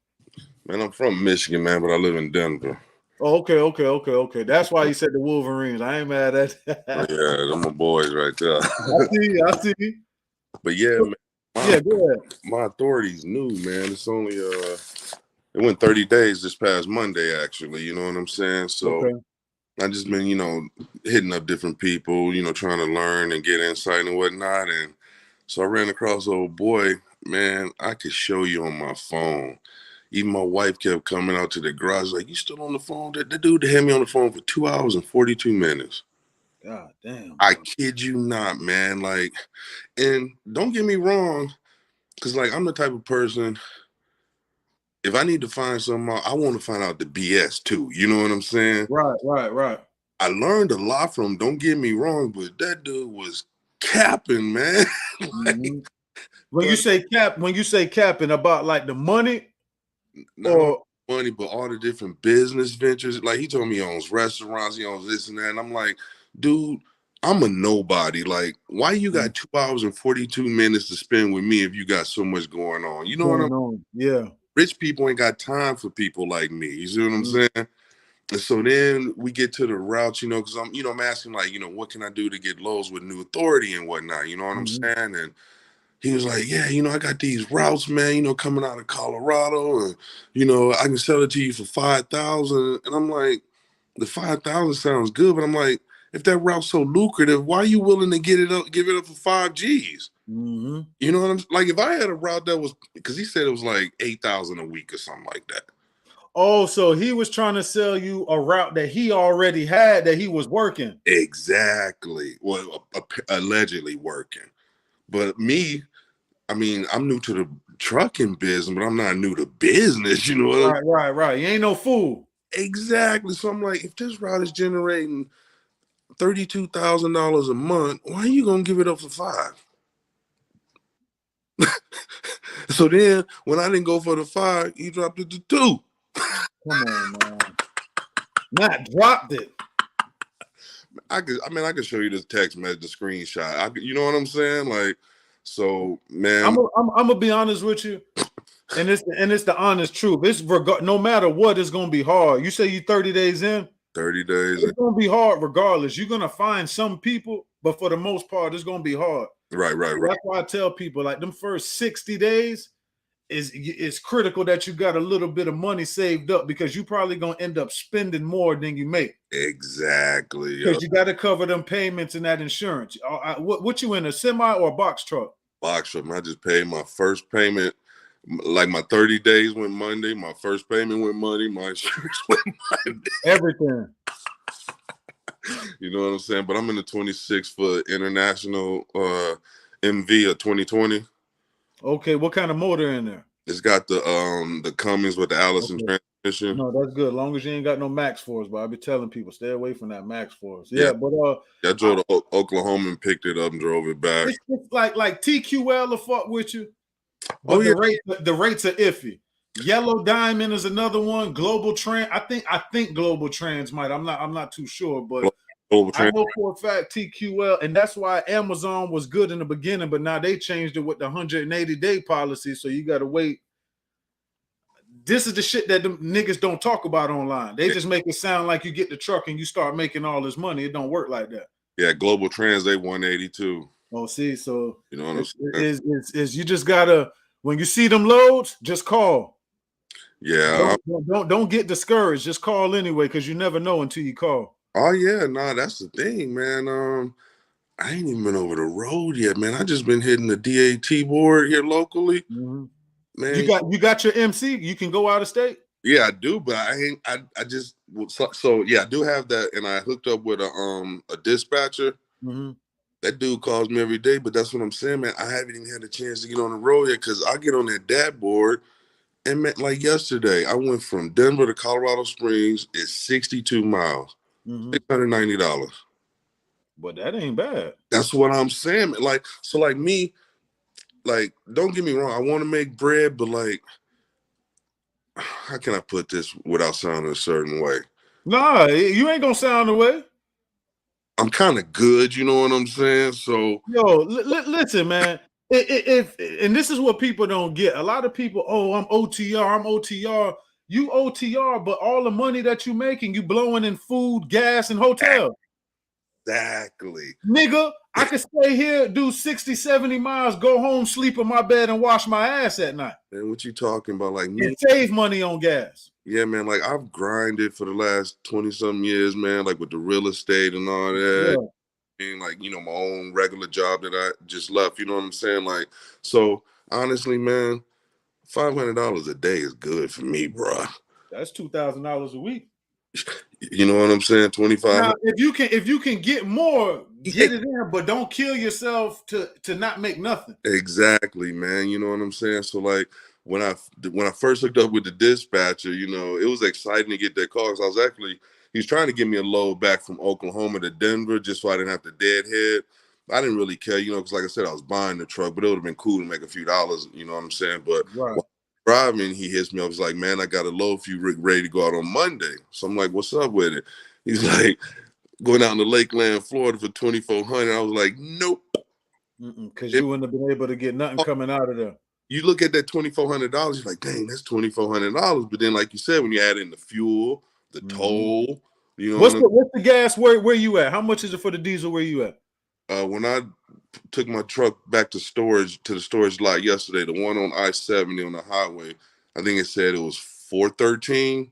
Man, I'm from Michigan, man, but I live in Denver. Oh, okay. That's why you said the Wolverines. I ain't mad at that. Yeah, them my boys right there. I see you. But yeah, man. Go ahead. My authority's new, man. It's only it went 30 days this past Monday, actually. You know what I'm saying? So Okay. I just been, hitting up different people, trying to learn and get insight and whatnot. And so I ran across old boy, man, I could show you on my phone. Even my wife kept coming out to the garage like, you still on the phone? The dude had me on the phone for 2 hours and 42 minutes. God damn. I kid you not, man. Like, and don't get me wrong, because like I'm the type of person, if I need to find something out, I want to find out the BS too. You know what I'm saying? Right. I learned a lot from him, don't get me wrong, but that dude was capping, man. Mm-hmm. When you say capping about like the money, not all money, but all the different business ventures. Like he told me he owns restaurants, he owns this and that. And I'm like, dude, I'm a nobody. Like, why you got 2 hours and 42 minutes to spend with me if you got so much going on? You know what I'm saying? Yeah. Rich people ain't got time for people like me. You see what I'm saying? And so then we get to the routes, because I'm asking like, what can I do to get lows with new authority and whatnot? You know what I'm saying? And he was like, yeah, I got these routes, man, coming out of Colorado, and, I can sell it to you for 5,000. And I'm like, the 5,000 sounds good, but I'm like, if that route's so lucrative, why are you willing to give it up for 5 G's? Mm-hmm. You know what I'm like? If I had a route that was, because he said it was like 8,000 a week or something like that. Oh, so he was trying to sell you a route that he already had that he was working. Exactly. Well, allegedly working. But me, I mean, I'm new to the trucking business, but I'm not new to business. You know what Right. You ain't no fool. Exactly. So I'm like, if this route is generating $32,000 a month, why are you gonna give it up for 5? So then, when I didn't go for the 5, he dropped it to 2. Come on, man. Not dropped it. I could show you this text message, the screenshot. You know what I'm saying? Like, so man, I'm gonna be honest with you, and it's the honest truth. It's no matter what, it's gonna be hard. You say you 30 days in. 30 days. It's gonna be hard regardless. You're gonna find some people, but for the most part, it's gonna be hard. Right. That's why I tell people like them first 60 days is critical that you got a little bit of money saved up because you probably gonna end up spending more than you make. Exactly. Because you got to cover them payments and that insurance. What you in, a semi or a box truck? Box truck. I just paid my first payment. Like my 30 days went Monday. My first payment went Monday. My insurance went Monday. Everything. You know what I'm saying? But I'm in the 26-foot international MV of 2020. Okay, what kind of motor in there? It's got the Cummins with the Allison transmission. No, that's good. As long as you ain't got no Max Force, but I be telling people stay away from that Max Force. Yeah, but I drove to Oklahoma and picked it up and drove it back. It's like TQL to fuck with you. But the rates are iffy. Yellow Diamond is another one. Global Trans. I think Global Trans might. I'm not too sure, but I know for a fact TQL, and that's why Amazon was good in the beginning, but now they changed it with the 180-day policy, so you got to wait. This is the shit that them niggas don't talk about online. They just make it sound like you get the truck and you start making all this money. It don't work like that. Yeah, Global Trans, they 182. Oh, see, so you know what I'm saying? Is you just gotta, when you see them loads, just call. Yeah. Don't get discouraged. Just call anyway, because you never know until you call. Oh yeah, nah, that's the thing, man. I ain't even been over the road yet, man. I just been hitting the DAT board here locally. Mm-hmm. Man, you got your MC. You can go out of state. Yeah, I do, but I just yeah, I do have that, and I hooked up with a dispatcher. Mm-hmm. That dude calls me every day, but that's what I'm saying, man. I haven't even had a chance to get on the road yet because I get on that DAT board, and man, like yesterday, I went from Denver to Colorado Springs. It's 62 miles. $690. But that ain't bad. That's what I'm saying. Like, so like me, like, don't get me wrong, I want to make bread, but like, how can I put this without sounding a certain way? Nah, you ain't gonna sound the way. I'm kind of good, you know what I'm saying? So, Yo, listen, man. If and this is what people don't get. A lot of people, oh, I'm OTR, I'm OTR. You OTR, but all the money that you making, you blowing in food, gas, and hotel. exactly. Nigga, I could stay here, do 60, 70 miles, go home, sleep in my bed, and wash my ass at night. And what you talking about? Like me, and save money on gas. yeah, man. Like I've grinded for the last 20-something years, man. Like with the real estate and all that. Yeah. And like, you know, my own regular job that I just left. You know what I'm saying? Like, so honestly, man, $500 a day is good for me, bro. That's $2,000 a week. You know what I'm saying? 25. Now, if you can get more, get it in, but don't kill yourself to not make nothing. Exactly, man. You know what I'm saying? So like when I first hooked up with the dispatcher, you know, it was exciting to get that call because he was trying to give me a load back from Oklahoma to Denver just so I didn't have to deadhead. I didn't really care, you know, because like I said, I was buying the truck, but it would have been cool to make a few dollars, you know what I'm saying? But right. while driving, he hits me up. He's like, man, I got a load for you ready to go out on Monday. So I'm like, what's up with it? He's like, going out in the Lakeland, Florida for $2,400. I was like, nope. Because you wouldn't have been able to get nothing coming out of there. You look at that $2,400, you're like, dang, that's $2,400. But then, like you said, when you add in the fuel, the toll, you know, what's the gas? Where you at? How much is it for the diesel? Where you at? When I took my truck back to the storage lot yesterday, the one on I-70 on the highway, I think it said it was $4.13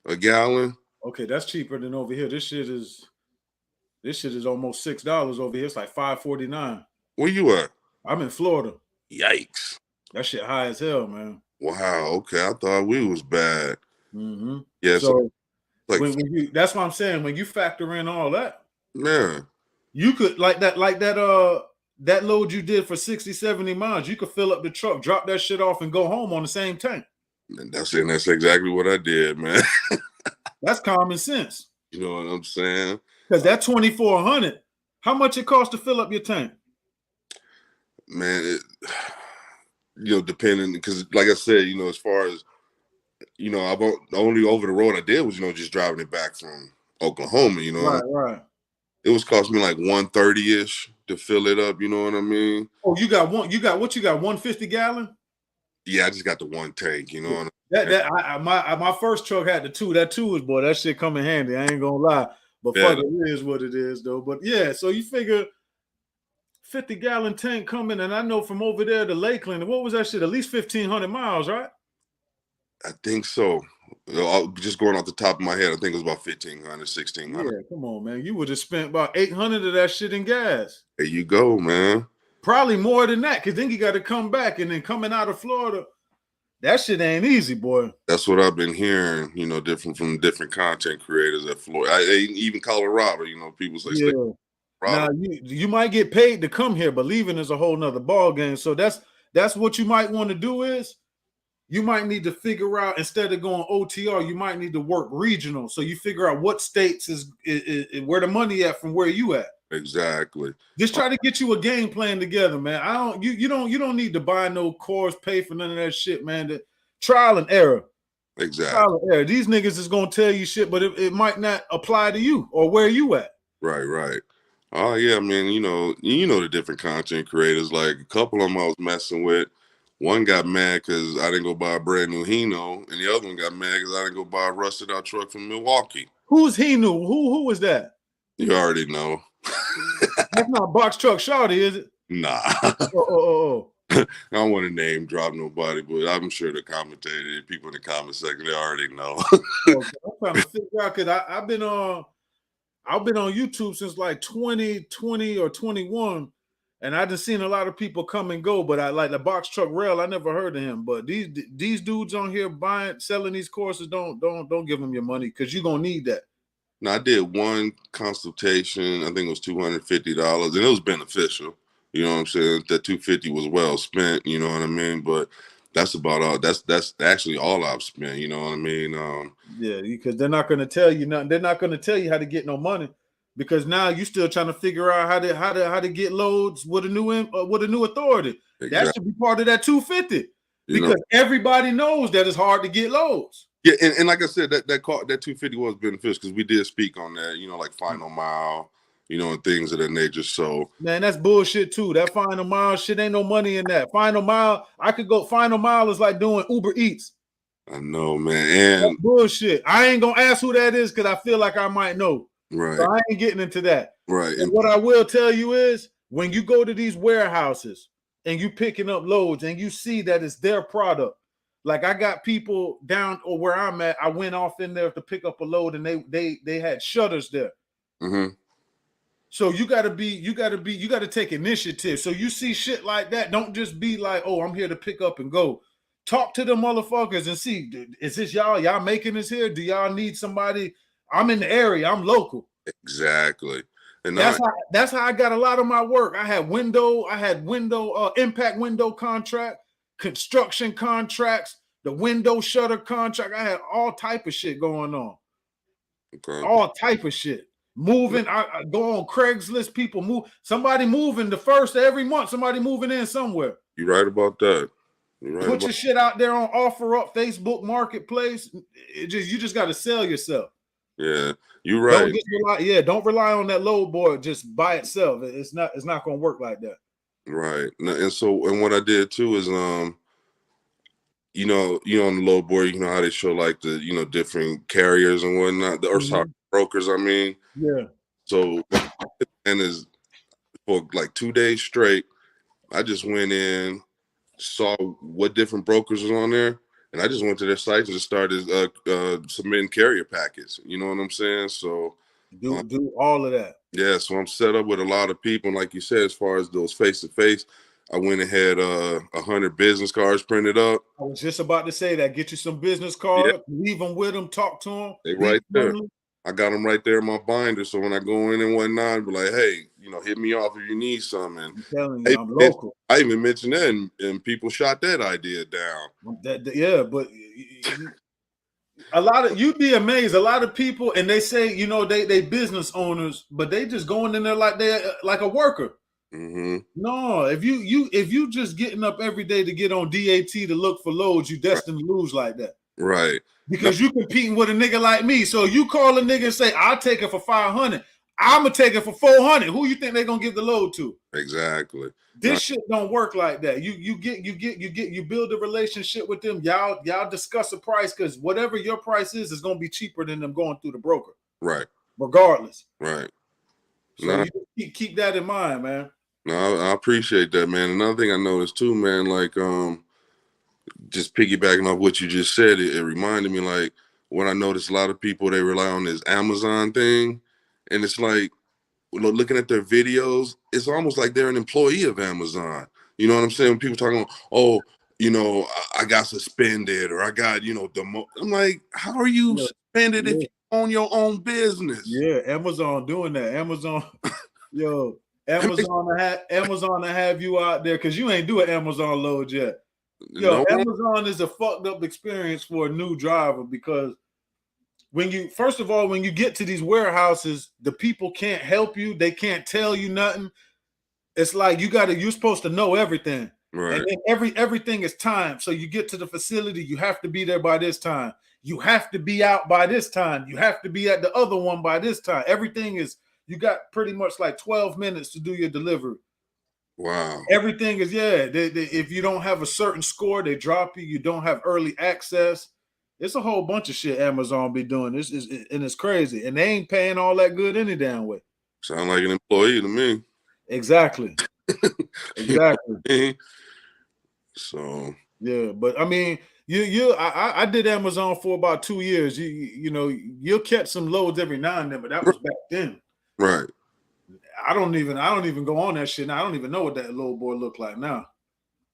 a gallon. Okay, that's cheaper than over here. This shit is almost $6 over here. It's like $5.49. Where you at? I'm in Florida. Yikes. That shit high as hell, man. Wow. Okay, I thought we was bad. Yeah. So like, that's what I'm saying. When you factor in all that, man, you could that load you did for 60, 70 miles. You could fill up the truck, drop that shit off, and go home on the same tank. And that's exactly what I did, man. That's common sense. You know what I'm saying? Because that $2,400, how much it costs to fill up your tank? Man, you know, depending, because like I said, you know, as far as, you know, the only over the road I did was, you know, just driving it back from Oklahoma, you know. Right. It was costing me like $130-ish to fill it up, you know what I mean? Oh, you got 150 gallon? Yeah, I just got the one tank, you know. My first truck had the two. That two is, boy, that shit come in handy. I ain't gonna lie. But fuck, it is what it is, though. But yeah, so you figure 50-gallon tank coming, and I know from over there to Lakeland, what was that shit? At least 1,500 miles, right? I think so. Just going off the top of my head, I think it was about 1,500, 1,600. Yeah, come on, man. You would have spent about 800 of that shit in gas. There you go, man. Probably more than that, because then you got to come back, and then coming out of Florida, that shit ain't easy, boy. That's what I've been hearing, you know, from different content creators at Florida. Even Colorado, you know, people say, yeah. Now you might get paid to come here, but leaving is a whole nother ball game. So that's what you might want to do is you might need to figure out, instead of going OTR, you might need to work regional. So you figure out what states is where the money at from where you at. Exactly. Just try to get you a game plan together, man. You don't need to buy no course, pay for none of that shit, man. The trial and error. Exactly. Trial and error. These niggas is gonna tell you shit, but it might not apply to you or where you at. Right. Oh yeah, I mean, you know the different content creators. Like a couple of them I was messing with. One got mad because I didn't go buy a brand new Hino, and the other one got mad because I didn't go buy a rusted out truck from Milwaukee. Who's Hino? Who was that? You already know. That's not Box Truck Shawty, is it? Nah. Oh. I don't want to name drop nobody, but I'm sure the commentator, people in the comment section, they already know. Okay, I'm trying to figure out, because I've been on YouTube since like 2020 or 21, and I just seen a lot of people come and go. But I like the Box Truck Rail. I never heard of him. But these dudes on here selling these courses, don't give them your money, because you're gonna need that. Now, I did one consultation. I think it was $250, and it was beneficial. You know what I'm saying? That $250 was well spent. You know what I mean? But that's about all. That's actually all I've spent. You know what I mean? Yeah, because they're not going to tell you nothing. They're not going to tell you how to get no money, because now you still trying to figure out how to get loads with a new authority. That exactly. should be part of that 250, You know? because everybody knows that it's hard to get loads. Yeah, and like I said, that 250 was beneficial because we did speak on that. You know, like final mile, you know, and things of that nature. So Man, that's bullshit too. That final mile shit, ain't no money in that. Final mile, I could go. Final mile is like doing Uber Eats. I know, man, That's and bullshit. I ain't gonna ask who that is because I feel like I might know. right, So I ain't getting into that. right, But what I will tell you is, when you go to these warehouses and you picking up loads and you see that it's their product, like I got people down or where I'm at, I went off in there to pick up a load and they had shutters there. mm-hmm. So you gotta take initiative. So you see shit like that, don't just be like, oh, I'm here to pick up and go. Talk to the motherfuckers and see, is this y'all? Y'all making this here? Do y'all need somebody? I'm in the area, I'm local. Exactly. And That's how I got a lot of my work. I had window impact window contract, construction contracts, the window shutter contract. I had all type of shit going on. okay. All type of shit. Moving, I go on Craigslist, people move. Somebody moving the first of every month, somebody moving in somewhere. You're right about that. You're right. Put your shit out there on OfferUp, Facebook Marketplace. You just got to sell yourself. Yeah, you're right. Don't rely on that load board just by itself. It's not gonna work like that. Right. And what I did too is you know, on the load board, you know how they show like the, you know, different carriers and whatnot, or sorry, brokers, I mean. Yeah. So and is for like 2 days straight, I just went in, saw what different brokers was on there, and I just went to their sites and just started submitting carrier packets. You know what I'm saying? So do all of that. yeah, so I'm set up with a lot of people, and like you said, as far as those face-to-face, I went and had 100 business cards printed up. I was just about to say that. Get you some business cards, leave them with them, talk to them. They right there. I got them right there in my binder. So when I go in and whatnot, I'd be like, hey, you know, hit me off if you need something. I'm telling you, I'm local. I even mentioned that, and people shot that idea down. Yeah, but you'd be amazed. A lot of people, and they say, you know, they business owners, but they just going in there like they're like a worker. Mm-hmm. No, if you just getting up every day to get on DAT to look for loads, you destined to lose like that. Right. Because you competing with a nigga like me. So you call a nigga and say, I'll take it for 500. I'm gonna take it for 400. Who you think they're gonna give the load to? Exactly. This shit don't work like that. You build a relationship with them. Y'all discuss a price, because whatever your price is gonna be cheaper than them going through the broker. Right. Regardless. Right. So you keep that in mind, man. No, I appreciate that, man. Another thing I noticed too, man, like just piggybacking off what you just said, it reminded me like when I noticed a lot of people, they rely on this Amazon thing, and it's like, looking at their videos, it's almost like they're an employee of Amazon. You know what I'm saying? When people talking about, oh, you know, I got suspended, or I got, you know, I'm like, how are you suspended if you own your own business? Yeah, Amazon doing that. Amazon to have you out there, because you ain't doing Amazon load yet. Amazon is a fucked up experience for a new driver, because when you get to these warehouses, the people can't help you. They can't tell you nothing. It's like you're supposed to know everything. Right. And then everything is timed. So you get to the facility, you have to be there by this time. You have to be out by this time. You have to be at the other one by this time. Everything is, you got pretty much like 12 minutes to do your delivery. Wow. Everything is, if you don't have a certain score, they drop you. You don't have early access. It's a whole bunch of shit Amazon be doing. And it's crazy. And they ain't paying all that good any damn way. Sound like an employee to me. Exactly. Exactly. So yeah, but I mean, I did Amazon for about 2 years. You know, you'll catch some loads every now and then, but that was back then. Right. I don't even go on that shit now. I don't even know what that load board look like now.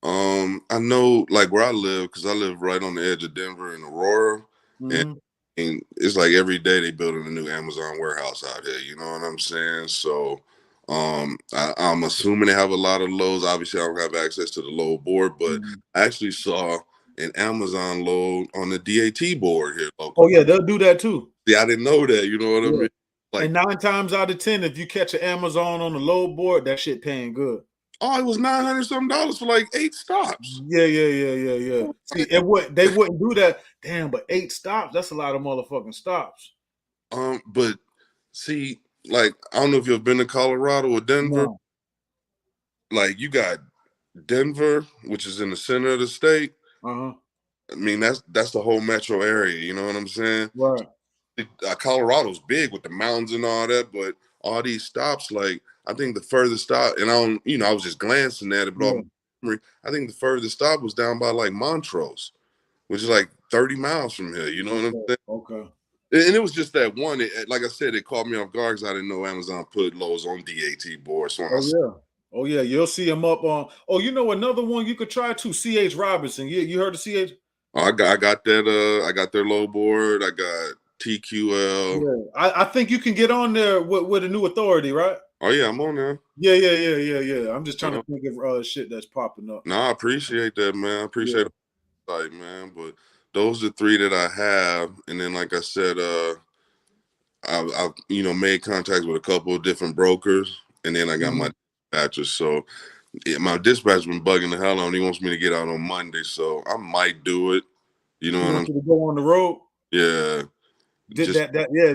I know, like where I live, because I live right on the edge of Denver and Aurora, and it's like every day they building a new Amazon warehouse out here. You know what I'm saying? So I'm assuming they have a lot of loads. Obviously, I don't have access to the load board, but I actually saw an Amazon load on the DAT board here Oh locally. yeah, they'll do that too. Yeah, I didn't know that. You know what I Yeah. mean? Like, And 9 times out of 10, if you catch an Amazon on the load board, that shit paying good. oh, it was $900 something for like 8 stops. Yeah. See, they wouldn't do that. Damn, but 8 stops, that's a lot of motherfucking stops. But see, like, I don't know if you've been to Colorado or Denver. No. Like, you got Denver, which is in the center of the state. Uh-huh. I mean, that's the whole metro area. You know what I'm saying? Right. Colorado's big with the mountains and all that, but all these stops, like, I think the furthest stop, and I don't, you know, I was just glancing at it, but all my memory, I think the furthest stop was down by like Montrose, which is like 30 miles from here. You know what I'm saying? Okay. And it was just that one. Like I said, it caught me off guard because I didn't know Amazon put loads on DAT boards. So Oh yeah, you'll see them up on. Oh, you know another one you could try too. C.H. Robinson. You heard of C.H.? I got that. I got their load board. I got TQL. Yeah, I think you can get on there with a new authority, right? Oh yeah, I'm on there. Yeah. I'm just trying to think of shit that's popping up. No, I appreciate that, man. I appreciate it, man. But those are 3 that I have, and then like I said, I've made contacts with a couple of different brokers, and then I got my dispatchers. So my dispatcher's been bugging the hell out. He wants me to get out on Monday, so I might do it. You know He what I'm wants you to go on the road. Yeah.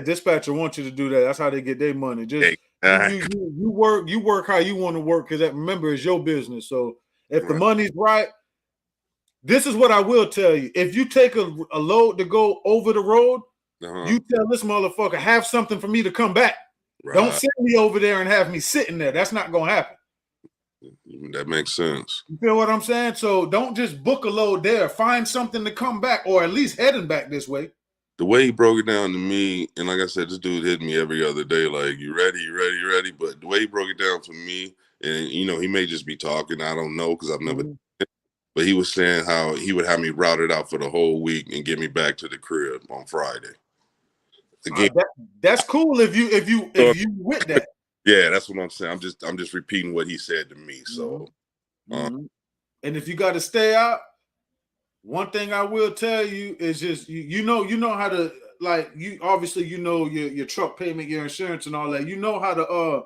Dispatcher wants you to do that. That's how they get their money. Just you work how you want to work, because that, remember, it's your business. So if the money's right, this is what I will tell you. If you take a load to go over the road, you tell this motherfucker, have something for me to come back. Right. Don't send me over there and have me sitting there. That's not gonna happen. That makes sense. You feel what I'm saying? So don't just book a load there. Find something to come back, or at least heading back this way. The way he broke it down to me, and like I said, this dude hit me every other day, like, you ready? But the way he broke it down for me, and he may just be talking, I don't know, because I've never, but he was saying how he would have me routed out for the whole week and get me back to the crib on Friday. Again, that's cool if you with that. Yeah, that's what I'm saying. I'm just repeating what he said to me. So, and if you got to stay out, one thing I will tell you is just you know how to, like, you obviously your truck payment, your insurance, and all that. You know how to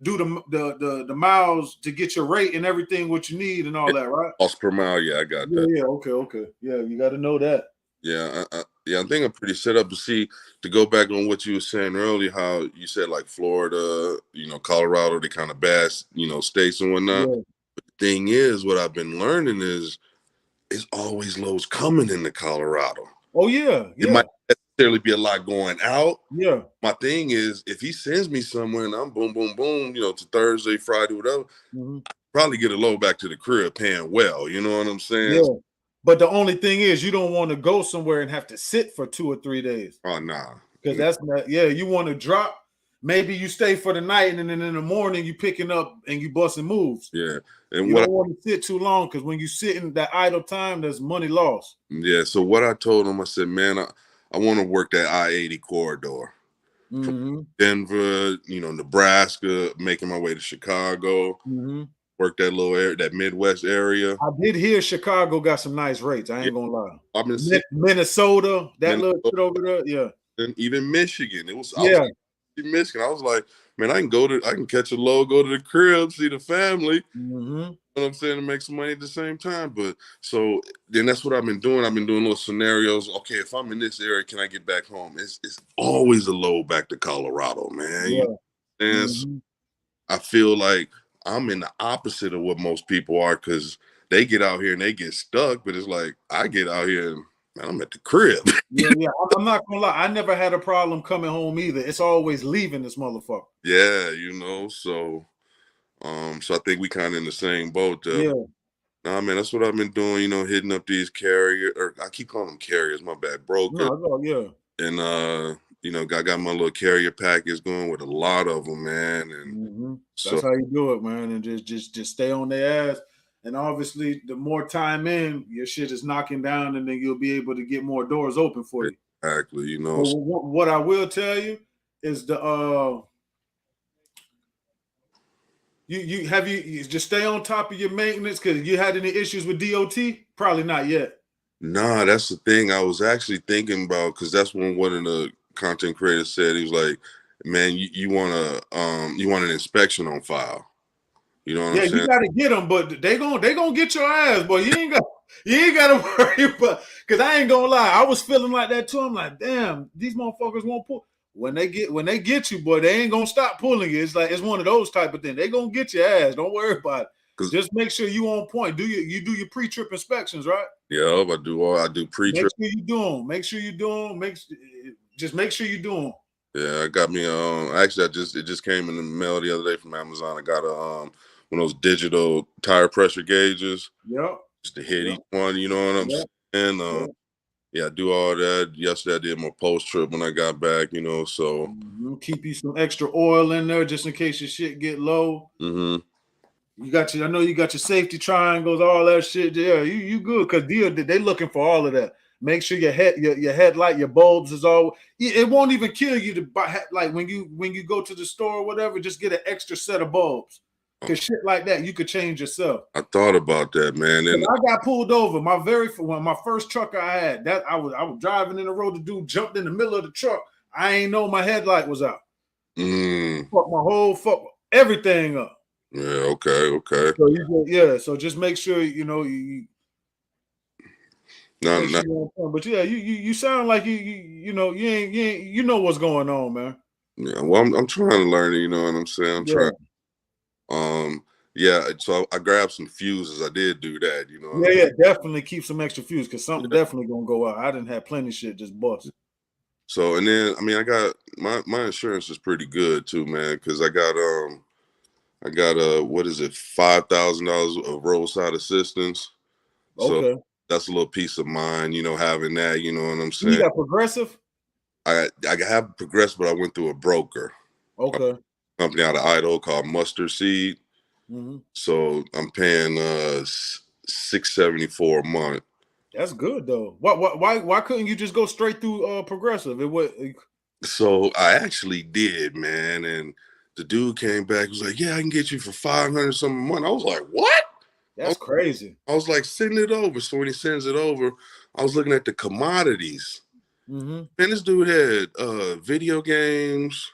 do the miles to get your rate and everything what you need and all that, right? Cost per mile, yeah, I got that. Yeah, okay. Yeah, you got to know that. Yeah, I think I'm pretty set up. To go back on what you were saying earlier, how you said like Florida, Colorado, they kind of bad, states and whatnot. Yeah. But the thing is, what I've been learning is it's always loads coming into Colorado. Oh yeah. It might necessarily be a lot going out. Yeah. My thing is, if he sends me somewhere and I'm boom, to Thursday, Friday, whatever, I probably get a load back to the crib paying well. You know what I'm saying? Yeah. But the only thing is, you don't want to go somewhere and have to sit for 2 or 3 days. Oh, nah. Because that's not, you want to drop. Maybe you stay for the night, and then in the morning you picking up and you busting moves. Yeah. And you don't want to sit too long, because when you sit in that idle time, there's money lost. Yeah. So what I told him, I said, man, I want to work that I-80 corridor. From Denver, Nebraska, making my way to Chicago. Work that little area, that Midwest area. I did hear Chicago got some nice rates. I ain't gonna lie. I've been Minnesota, little shit over there. Yeah. And even Michigan. I was in Michigan. I was like, man, I can catch a load, go to the crib, see the family. You know what I'm saying? To make some money at the same time. But so then that's what I've been doing. I've been doing little scenarios. Okay, if I'm in this area, can I get back home? It's always a load back to Colorado, man. Yeah. And so I feel like I'm in the opposite of what most people are, because they get out here and they get stuck, but it's like I get out here and, man, I'm at the crib. Yeah. I'm not gonna lie. I never had a problem coming home either. It's always leaving this motherfucker. Yeah, so so I think we kind of in the same boat. Yeah. Nah, man, that's what I've been doing, hitting up these carriers, or I keep calling them carriers, my bad, broker. No, yeah. And I got my little carrier package going with a lot of them, man. And that's how you do it, man. And just stay on their ass. And obviously, the more time in, your shit is knocking down, and then you'll be able to get more doors open for you. Exactly, What I will tell you is You just stay on top of your maintenance because you had any issues with DOT? Probably not yet. Nah, that's the thing. I was actually thinking about because that's when one of the content creators said he was like, "Man, you want an inspection on file." You know what I'm Yeah, you saying? got to get them, but they gonna get your ass, boy. You ain't got to worry about. Because I ain't gonna lie, I was feeling like that too. I'm like, damn, these motherfuckers won't pull. When they get you, boy, they ain't gonna stop pulling you. It's like it's one of those type of things. They gonna get your ass. Don't worry about it. Just make sure you on point. You do your pre-trip inspections, right? Yeah, I do pre-trip. Make sure you do them. Just make sure you do them. Yeah, I got me actually it just came in the mail the other day from Amazon. I got a one of those digital tire pressure gauges. Yep. Just to hit each one, you know what I'm saying? Yeah, I do all that. Yesterday I did my post trip when I got back, you know, so keep you some extra oil in there just in case your shit get low. Mm-hmm. I know you got your safety triangles, all that shit. Yeah, you good because they looking for all of that. Make sure your headlight, your bulbs is all. It won't even kill you to buy, like when you go to the store or whatever. Just get an extra set of bulbs because shit like that you could change yourself. I thought about that, man. And I got pulled over. My first truck I had that I was driving in the road. The dude jumped in the middle of the truck. I ain't know my headlight was out. Fuck everything up. Yeah. Okay. So so just make sure you. But yeah, you sound like you know what's going on, man. Yeah, well, I'm trying to learn it. You know what I'm saying? I'm trying. Yeah. So I grabbed some fuses. I did do that. You know. Yeah, definitely keep some extra fuse because something definitely gonna go out. I didn't have plenty of shit just bust. So and then I mean I got my insurance is pretty good too, man, because I got what is it, $5,000 of roadside assistance. So that's a little peace of mind, you know, having that, you know what I'm saying? You got Progressive? I have Progressive, but I went through a broker. Okay. A company out of Idaho called Mustard Seed. Mm-hmm. So I'm paying $674 a month. That's good though. Why couldn't you just go straight through Progressive? So I actually did, man, and the dude came back, was like, "Yeah, I can get you for 500 something a month." I was like, "What?" That's crazy. I was like, "Send it over." So when he sends it over, I was looking at the commodities. Mm-hmm. And this dude had video games.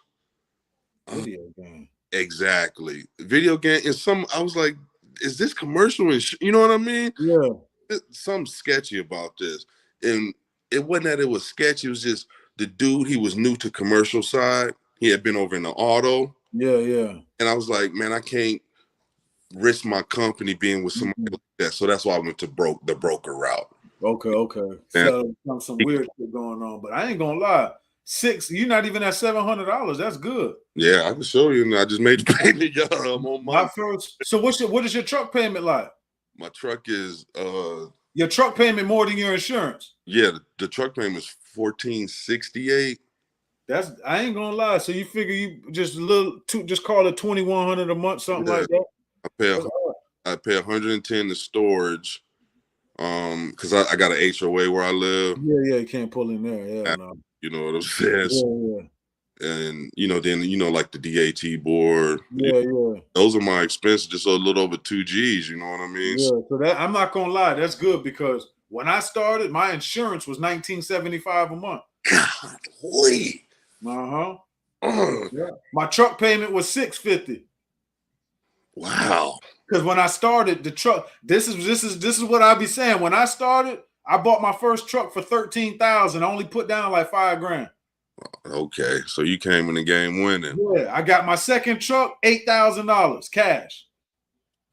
Video game. Exactly. Video game. And I was like, is this commercial? You know what I mean? Yeah. Something sketchy about this. And it wasn't that it was sketchy. It was just the dude, he was new to commercial side. He had been over in the auto. Yeah. And I was like, man, I can't risk my company being with somebody like that. So that's why I went to the broker route. Okay. So some weird shit going on. But I ain't gonna lie. You're not even at $700. That's good. Yeah, I can show you. And I just made the payment. I'm on my first. So what is your truck payment like? My truck is your truck payment more than your insurance. Yeah, the truck payment is $1,468. I ain't gonna lie. So you figure you just just call it $2,100 a month, something like that. I pay $110 to storage. Because I got an HOA where I live. Yeah, you can't pull in there. Yeah, no. You know what I'm saying? Yeah. And then like the DAT board. Yeah. Those are my expenses, just a little over 2 G's. You know what I mean? Yeah. So that I'm not gonna lie, that's good because when I started, my insurance was $1,975 a month. Golly. Yeah. My truck payment was $650. Wow. Because when I started the truck, this is what I be saying. When I started, I bought my first truck for $13,000. I only put down like $5,000. Okay, so you came in the game winning. Yeah, I got my second truck, $8,000 cash.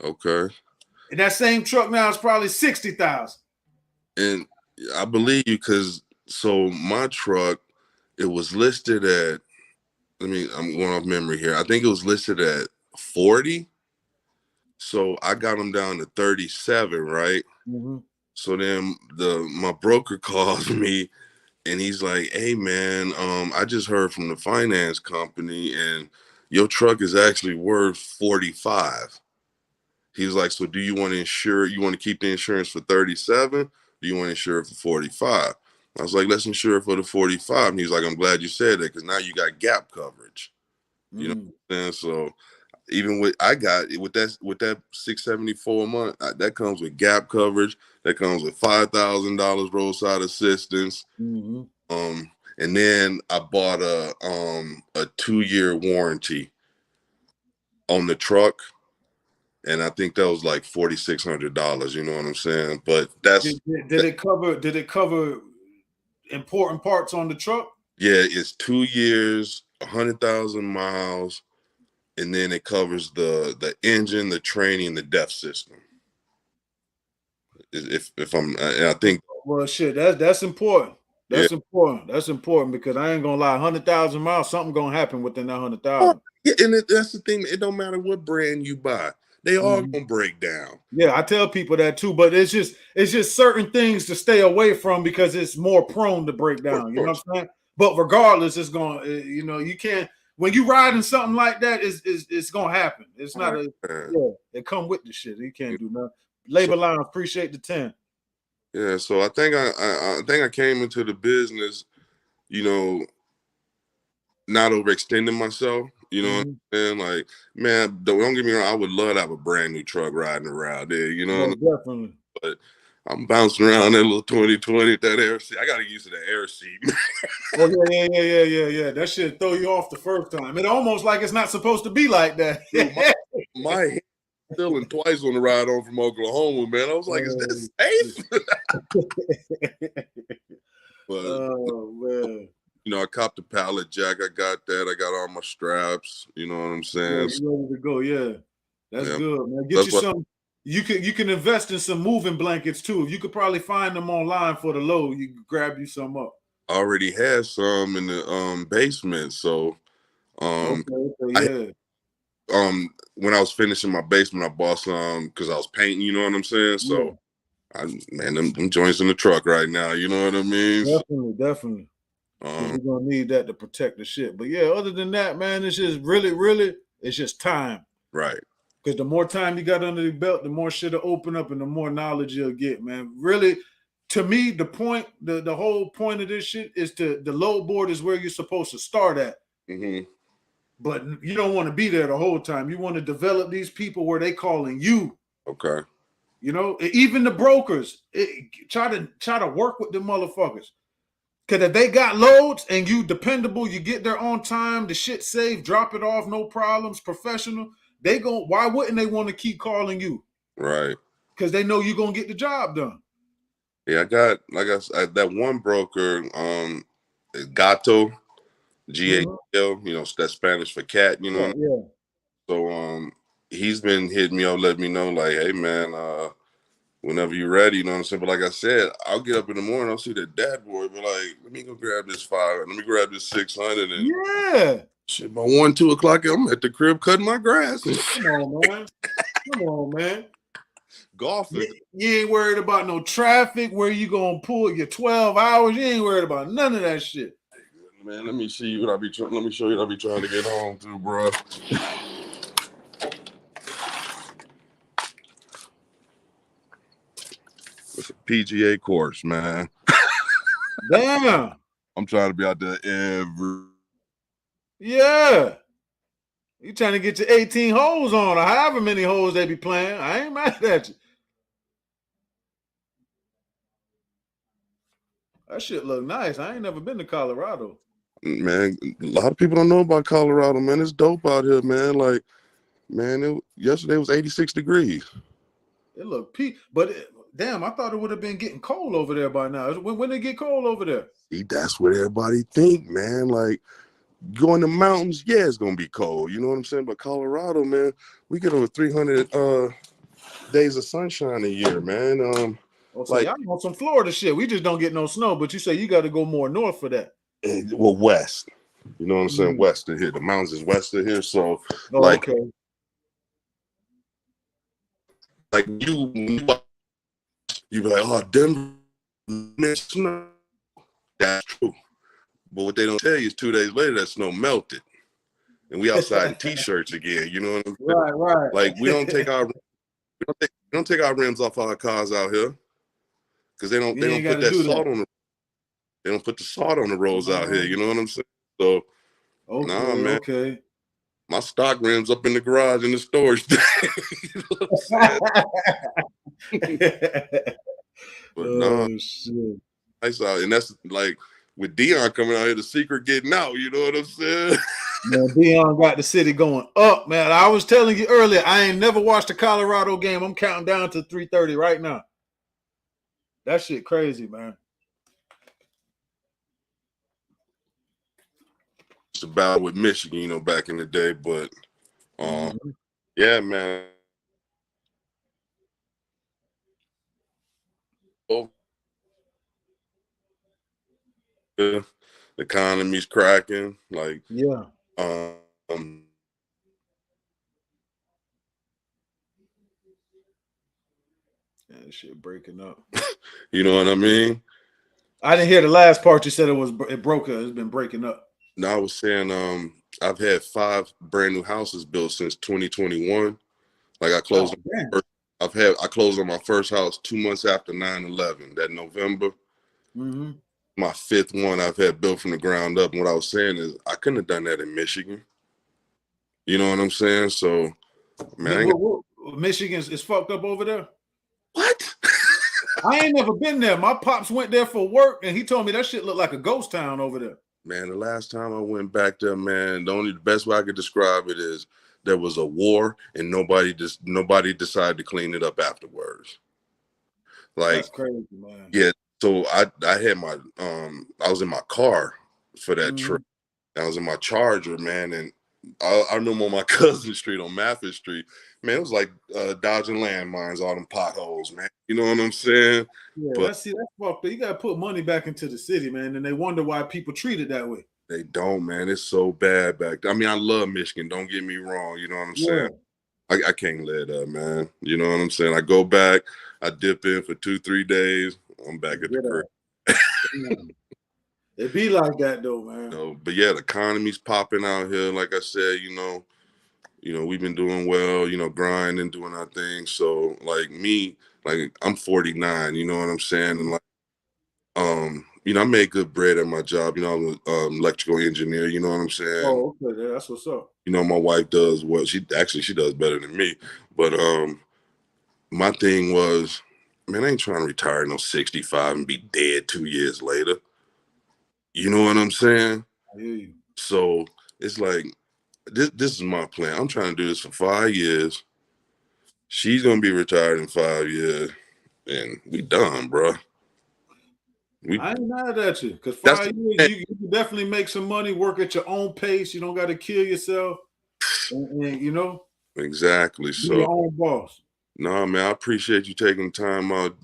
Okay. And that same truck now is probably $60,000. And I believe you because my truck, it was listed at. I'm going off memory here. I think it was listed at 40. So I got them down to 37, right? Mm-hmm. So then my broker calls me and he's like, "Hey man, I just heard from the finance company and your truck is actually worth 45. He's like, "So do you want to insure? You want to keep the insurance for 37? Do you want to insure it for 45? I was like, "Let's insure it for the 45. And he's like, "I'm glad you said that because now you got gap coverage." You know what I'm saying? So even with I got with that $674 a month, that comes with gap coverage. That comes with $5,000 roadside assistance. Mm-hmm. And then I bought a 2-year warranty on the truck, and I think that was like $4,600. You know what I'm saying? But Did it cover important parts on the truck? yeah, it's 2 years, 100,000 miles, and then it covers the engine, the training, the DEF system. If I'm, and I think, well, shit, that's important. Yeah. That's important. That's important because I ain't gonna lie, 100,000 miles, something gonna happen within that 100,000. Oh, yeah, and that's the thing. It don't matter what brand you buy; they all gonna break down. Yeah, I tell people that too, but it's just certain things to stay away from because it's more prone to break down. You know what I'm saying? But regardless, it's going. You can't when you riding something like that. It's gonna happen. It's not a It come with the shit. You can't do nothing. Labor lines appreciate the 10. Yeah, so I think I came into the business, not overextending myself. You know what I'm saying? Like, man, don't get me wrong. I would love to have a brand new truck riding around there. You know, definitely. But I'm bouncing around that little 2020, that air seat. I got to use the air seat. Oh yeah. That shit throw you off the first time. It almost like it's not supposed to be like that. Dude, my head feeling twice on the ride home from Oklahoma, man. I was like, is this safe? But, oh man. I copped the pallet jack. I got that. I got all my straps. You know what I'm saying? Yeah, you ready to go? Yeah, that's good, man. Get you some. You can invest in some moving blankets too. You could probably find them online for the low. You can grab you some up. I already had some in the basement. So yeah. When I was finishing my basement, I bought some because I was painting. You know what I'm saying? So, them joints in the truck right now. You know what I mean? Definitely. We're gonna need that to protect the shit. But yeah, other than that, man, it's just really, it's just time. Right. Because the more time you got under the belt, the more shit will open up and the more knowledge you'll get, man. Really, to me, the whole point of this shit is the load board is where you're supposed to start at. Mm-hmm. But you don't want to be there the whole time. You want to develop these people where they calling you. Okay. Even the brokers, try to work with the motherfuckers. Because if they got loads and you dependable, you get there on time, the shit safe, drop it off, no problems, professional, why wouldn't they want to keep calling you? Right. Because they know you're going to get the job done. Yeah, I got, like I said, that one broker, Gato, G-A-L, that's Spanish for cat, Yeah. So he's been hitting me up, letting me know, like, hey, man, whenever you're ready, you know what I'm saying? But like I said, I'll get up in the morning, I'll see the dad board, be like, let me go grab this 500, let me grab this 600. And shit, by 1, 2 o'clock, I'm at the crib cutting my grass. Come on, man. Golfing. You ain't worried about no traffic, where you going to pull your 12 hours. You ain't worried about none of that shit. Man, let me show you what I be trying to get home to, bro. It's a PGA course, man. Damn. I'm trying to be out there every. Yeah. You trying to get your 18 holes on, or however many holes they be playing. I ain't mad at you. That shit look nice. I ain't never been to Colorado. Man, a lot of people don't know about Colorado, man. It's dope out here, man. Like, man, yesterday was 86 degrees. It looked but damn, I thought it would have been getting cold over there by now. When it get cold over there? See, that's what everybody think, man. Like, going to mountains, yeah, it's gonna be cold. You know what I'm saying? But Colorado, man, we get over 300 days of sunshine a year, man. So y'all want some Florida shit. We just don't get no snow, but you say you got to go more north for that. Well, west. You know what I'm saying? West of here. The mountains is west of here. So, like you be like, oh, Denver, snow. That's true. But what they don't tell you is 2 days later, that snow melted. And we outside in t-shirts again. You know what I'm saying? Right. Like, we don't take our rims off our cars out here. Because they don't put that salt on the. They don't put the salt on the roads out here. You know what I'm saying? So, nah, man. Okay. my stock rims up in the garage in the storage. You know what I'm saying? But no, shit. nice out, and that's like with Dion coming out here, the secret getting out. You know what I'm saying? Man, Dion got the city going up, man. I was telling you earlier, I ain't never watched a Colorado game. I'm counting down to 3:30 right now. That shit crazy, man. It's a battle with Michigan, you know, back in the day, but yeah, man. Oh, the economy's cracking, like Yeah. um That shit breaking up. you know what I mean? I didn't hear the last part. You said it broke. It's been breaking up. Now I was saying, I've had 5 brand new houses built since 2021. Like I closed, I closed on my first house 2 months after 9/11. That November. Mm-hmm. My 5th one I've had built from the ground up. And what I was saying is, I couldn't have done that in Michigan. You know what I'm saying? So, man, Michigan is fucked up over there. what? I ain't never been there. My pops went there for work, and he told me that shit looked like a ghost town over there. Man, the last time I went back there, man, the best way I could describe it is there was a war and nobody decided to clean it up afterwards. Like, that's crazy, man. Yeah, so I had my I was in my car for that trip. I was in my Charger, man, and I remember on my cousin's street on Maffett Street, man, it was like dodging landmines, all them potholes, man. You know what I'm saying? Yeah, But that's fucked up. You gotta put money back into the city, man, and they wonder why people treat it that way. they don't, man. It's so bad back there. I mean, I love Michigan. Don't get me wrong. You know what I'm saying? I can't let up, man. You know what I'm saying? I go back, I dip in for 2-3 days. I'm back at the crib. It be like that though, man. No, but yeah, the economy's popping out here. Like I said, we've been doing well, grinding, doing our thing. So like me, like I'm 49, you know what I'm saying? And like, I make good bread at my job. I'm an electrical engineer, you know what I'm saying? Oh, okay, yeah, that's what's up. My wife does well. She does better than me. But my thing was, man, I ain't trying to retire no 65 and be dead 2 years later. You know what I'm saying? I hear you. So it's like, this is my plan. I'm trying to do this for 5 years. She's gonna be retired in 5 years, and we done, bro. I ain't mad at you because 5 years you can definitely make some money, work at your own pace. You don't got to kill yourself, and exactly. be So your own boss. no, man, I appreciate you taking time out.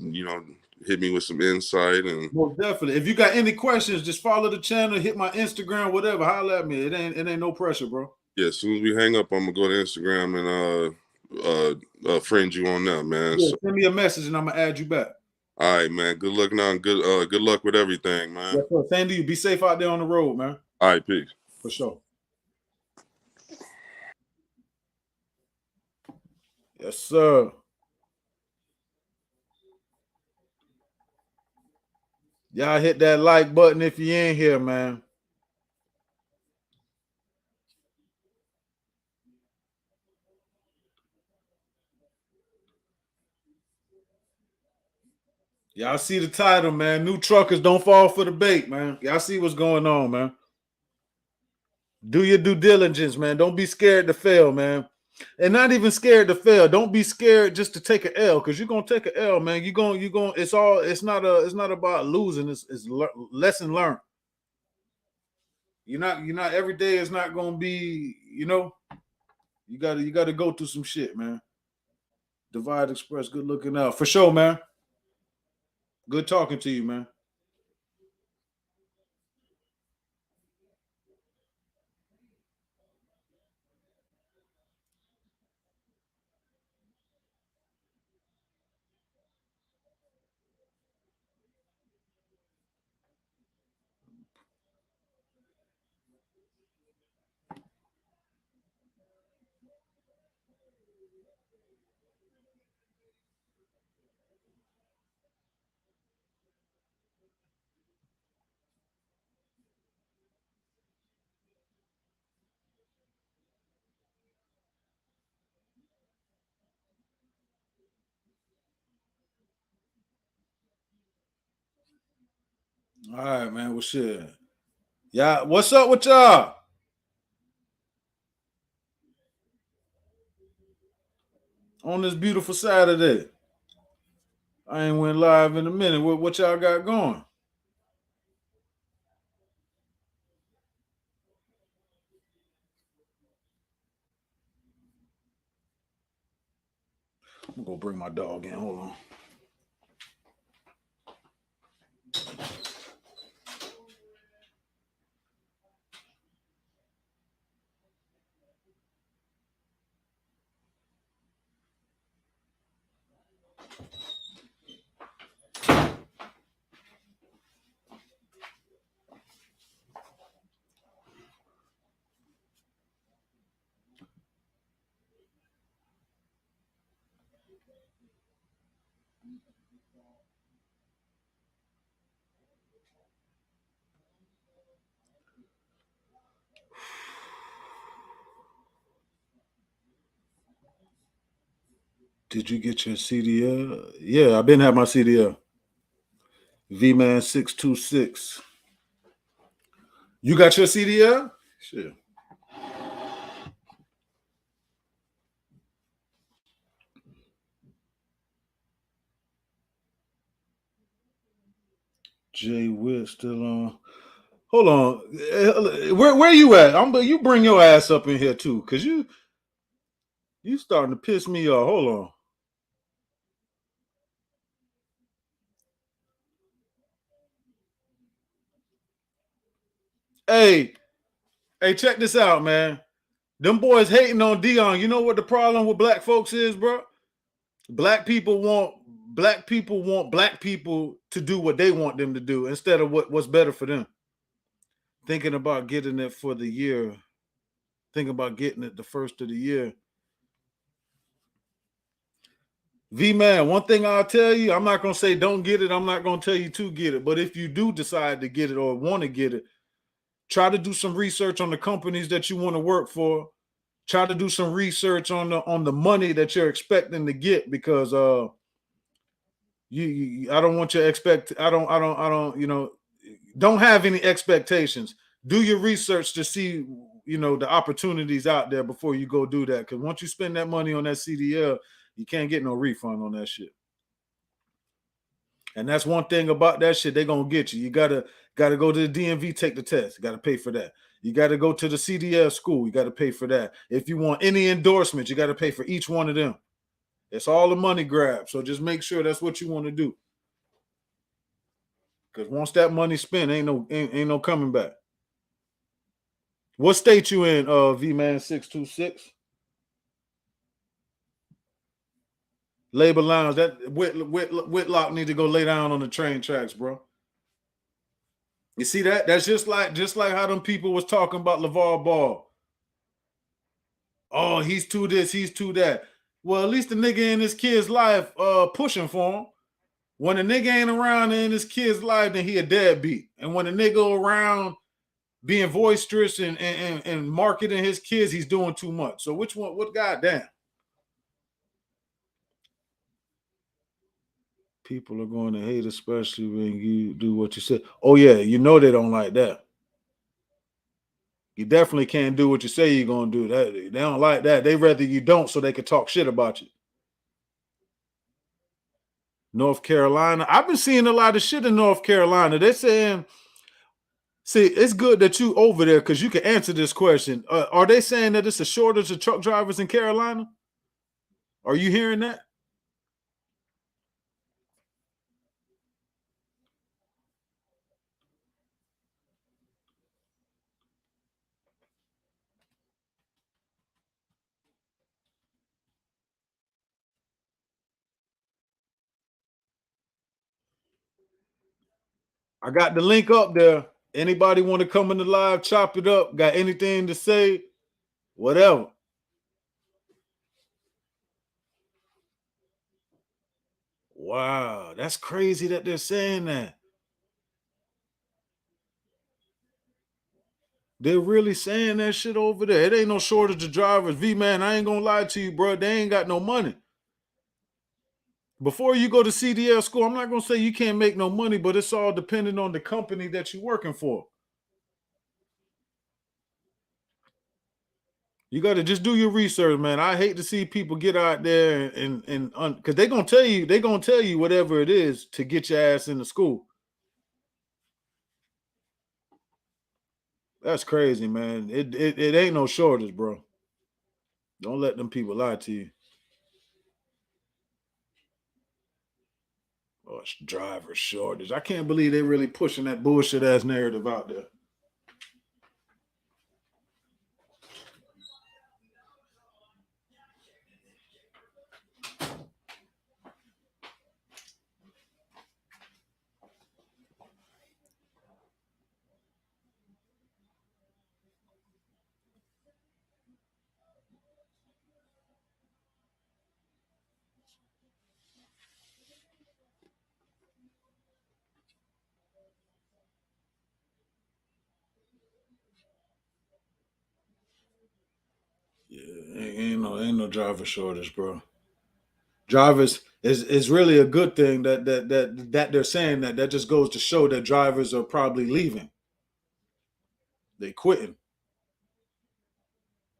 Hit me with some insight and most definitely. If you got any questions, just follow the channel, hit my Instagram, whatever. Holler at me. It ain't no pressure, bro. Yeah, as soon as we hang up, I'm gonna go to Instagram and friend you on there, man. Yeah, So, send me a message and I'm gonna add you back. all right, man. Good luck now. And good luck with everything, man. Yes, sir. Same to you. Be safe out there on the road, man. All right, peace. For sure. Yes, sir. Y'all hit that like button if you in here, man. Y'all see the title, man. New truckers don't fall for the bait, man. Y'all see what's going on, man. Do your due diligence, man. Don't be scared to fail, man. And not even scared to fail. Don't be scared just to take an L, because you're gonna take an L, man. You're gonna. It's not about losing. It's lesson learned. You're not every day is not gonna be. You gotta go through some shit, man. Divide Express, good looking out for sure, man. Good talking to you, man. All right, man. Well, shit. Yeah, what's up with y'all? On this beautiful Saturday. I ain't went live in a minute. What y'all got going? I'm gonna go bring my dog in. Hold on. Did you get your CDL? Yeah, I've been having my CDL. V-Man 626. You got your CDL? Shit. Jay Witt still on. Hold on. Where you at? You bring your ass up in here too, cause you starting to piss me off. Hold on. Hey, check this out, man. Them boys hating on Dion. You know what the problem with black folks is, bro? Black people want black people to do what they want them to do instead of what's better for them. Thinking about getting it for the year. Thinking about getting it the first of the year. V-Man, one thing I'll tell you, I'm not going to say don't get it. I'm not going to tell you to get it. But if you do decide to get it or want to get it, try to do some research on the companies that you want to work for. Try to do some research on the money that you're expecting to get, because I don't want your don't have any expectations. Do your research to see, the opportunities out there before you go do that. Because once you spend that money on that CDL, you can't get no refund on that shit. And that's one thing about that shit. They're gonna get you. You gotta go to the DMV, take the test. You gotta pay for that. You gotta go to the CDL school. You gotta pay for that. If you want any endorsements, you gotta pay for each one of them. It's all a money grab. So just make sure that's what you want to do. Because once that money's spent, ain't no coming back. What state you in, V-Man 626? Labor Lounge. That Whitlock need to go lay down on the train tracks, bro. You see that? That's just like how them people was talking about LeVar Ball. Oh, he's to this, he's to that. Well, at least the nigga in his kid's life pushing for him. When a nigga ain't around in his kid's life, then he a deadbeat. And when a nigga around being boisterous and marketing his kids, he's doing too much. So which one? What goddamn? People are going to hate, especially when you do what you said. Oh yeah, they don't like that. You definitely can't do what you say you're gonna do. That they don't like that. They rather you don't, so they can talk shit about you. North Carolina. I've been seeing a lot of shit in North Carolina. They're saying, see, it's good that you over there because you can answer this question. Are they saying that it's a shortage of truck drivers in Carolina? Are you hearing that? I got the link up there. Anybody want to come in the live, chop it up? Got anything to say? Whatever. Wow, that's crazy that they're saying that. They're really saying that shit over there. It ain't no shortage of drivers. V-Man, I ain't gonna lie to you, bro. They ain't got no money. before you go to CDL school, I'm not gonna say you can't make no money, but it's all dependent on the company that you're working for. You got to just do your research, man. I hate to see people get out there and because they're gonna tell you whatever it is to get your ass into school. That's crazy, man. It ain't no shortage, bro. Don't let them people lie to you. Oh, it's driver shortage. I can't believe they really pushing that bullshit ass narrative out there. Yeah, ain't no driver shortage, bro. Drivers is really a good thing that they're saying that just goes to show that drivers are probably leaving. They quitting.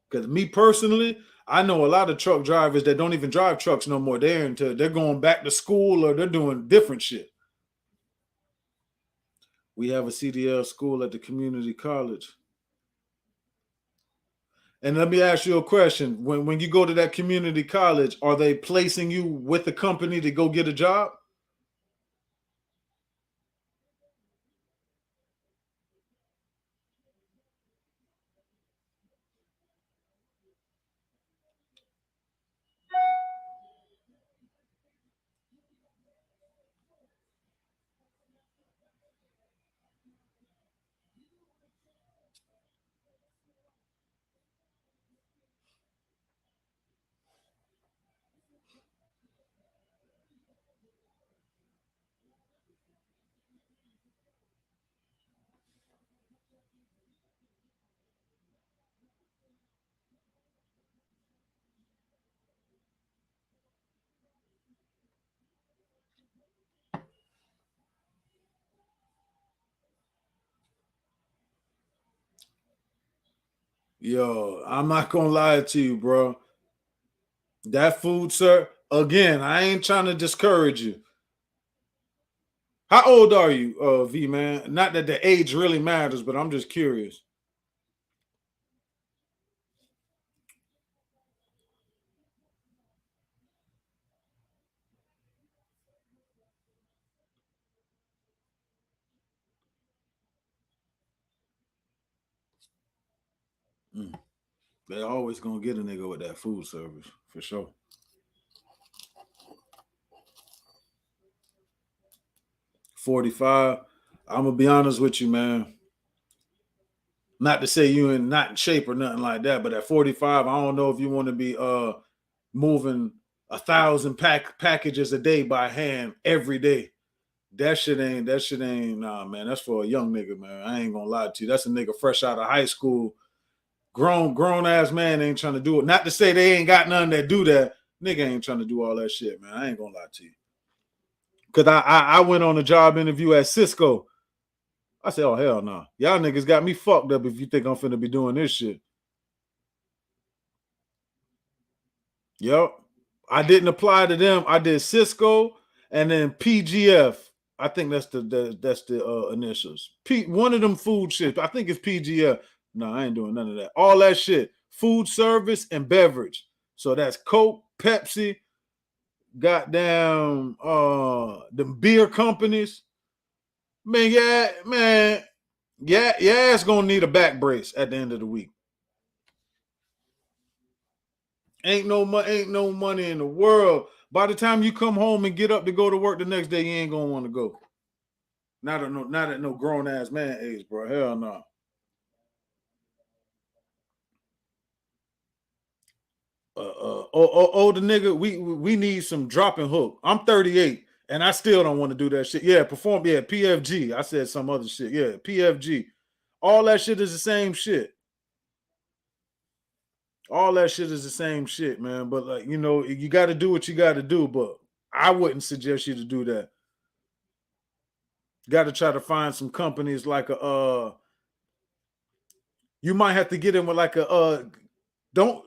Because me personally, I know a lot of truck drivers that don't even drive trucks no more. They're going back to school or they're doing different shit. We have a CDL school at the community college. And let me ask you a question. When you go to that community college, are they placing you with the company to go get a job? Yo, I'm not gonna lie to you, bro. That food, sir. Again, I ain't trying to discourage you. How old are you, V man? Not that the age really matters, but I'm just curious. Mm. They always gonna get a nigga with that food service for sure. 45. I'm gonna be honest with you, man. Not to say you in not in shape or nothing like that, but at 45, I don't know if you want to be moving 1,000 packages a day by hand every day. That shit ain't nah, man. That's for a young nigga, man. I ain't gonna lie to you. That's a nigga fresh out of high school. Grown ass man ain't trying to do it. Not to say they ain't got none that do that. Nigga ain't trying to do all that shit, man. I ain't gonna lie to you. Cause I went on a job interview at Cisco. I said, oh hell no. Nah. Y'all niggas got me fucked up if you think I'm finna be doing this shit. Yep. I didn't apply to them. I did Cisco and then PGF. I think that's the initials. One of them food shit. I think it's PGF. No, I ain't doing none of that. All that shit. Food service and beverage. So that's Coke, Pepsi, goddamn the beer companies. Man, your ass gonna need a back brace at the end of the week. Ain't no money in the world. By the time you come home and get up to go to work the next day, you ain't gonna want to go. Not at no grown ass man age, bro. Hell no. The nigga, we need some dropping hook. I'm 38 and I still don't want to do that shit. Yeah, perform. Yeah, PFG. I said some other shit. Yeah, PFG. All that shit is the same shit. All that shit is the same shit, man. But like, you know, you got to do what you got to do. But I wouldn't suggest you to do that. Got to try to find some companies like you might have to get in with like don't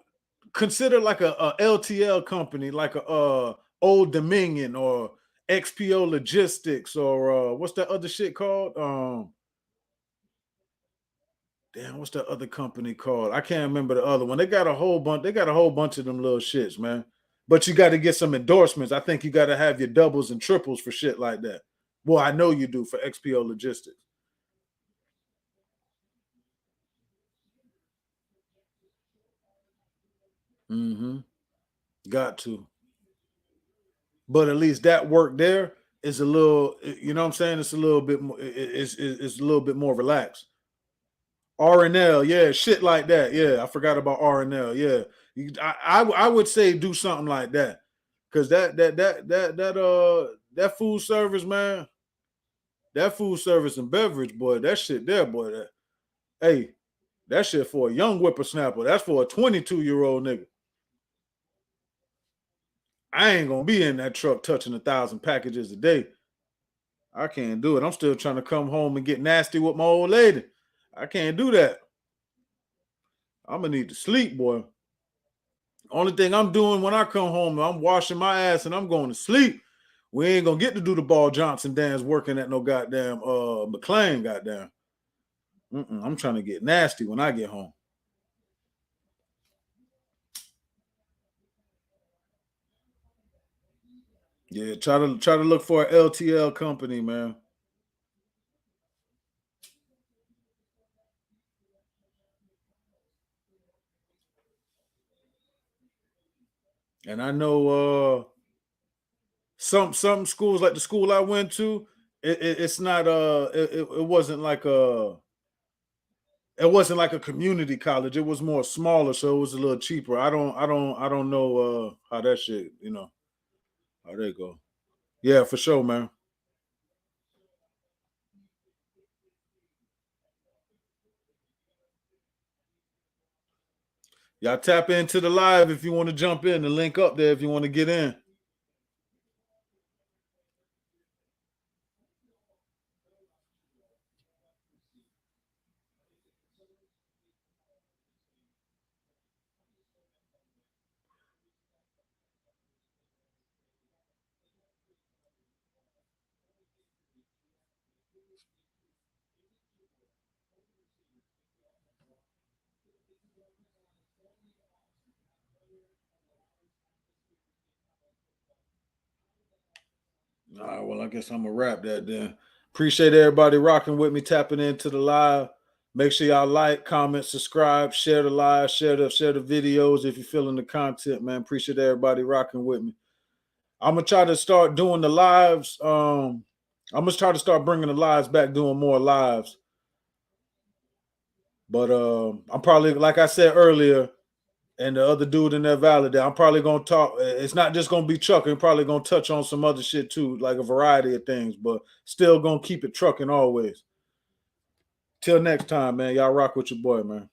consider like a LTL company, like a Old Dominion or XPO Logistics or what's that other shit called? Damn, what's that other company called? I can't remember the other one. They got a whole bunch of them little shits, man. But you got to get some endorsements. I think you got to have your doubles and triples for shit like that. Well, I know you do for XPO Logistics. Mm-hmm. Got to. But at least that work there is a little, you know what I'm saying? It's a little bit more, it's a little bit more relaxed. R&L, yeah, shit like that. Yeah, I forgot about R&L. Yeah. I would say do something like that. Cause that food service, man, that food service and beverage, boy, that shit there, boy. Hey, that shit for a young whippersnapper. That's for a 22-year-old nigga. I ain't gonna be in that truck touching 1,000 packages a day. I can't do it. I'm still trying to come home and get nasty with my old lady. I can't do that. I'm gonna need to sleep, boy. Only thing I'm doing when I come home, I'm washing my ass and I'm going to sleep. We ain't gonna get to do the Ball Johnson dance working at no goddamn McLean, goddamn. I'm trying to get nasty when I get home. Yeah, try to look for an LTL company, man. And I know some schools, like the school I went to, it's not it wasn't like a community college. It was more smaller, so it was a little cheaper. I don't know how that shit, how they go. Yeah, for sure, man. Y'all tap into the live if you want to jump in. The link up there if you want to get in. All right, well, I guess I'm gonna wrap that then. Appreciate everybody rocking with me, tapping into the live. Make sure y'all like, comment, subscribe, share the live, share the videos if you're feeling the content, man. Appreciate everybody rocking with me. I'm gonna try to start doing the lives. I'm gonna try to start bringing the lives back, doing more lives. But I'm probably, like I said earlier, and the other dude in that valley there, I'm probably gonna talk. It's not just gonna be trucking. I'm probably gonna touch on some other shit too, like a variety of things, but still gonna keep it trucking always. Till next time, man. Y'all rock with your boy, man.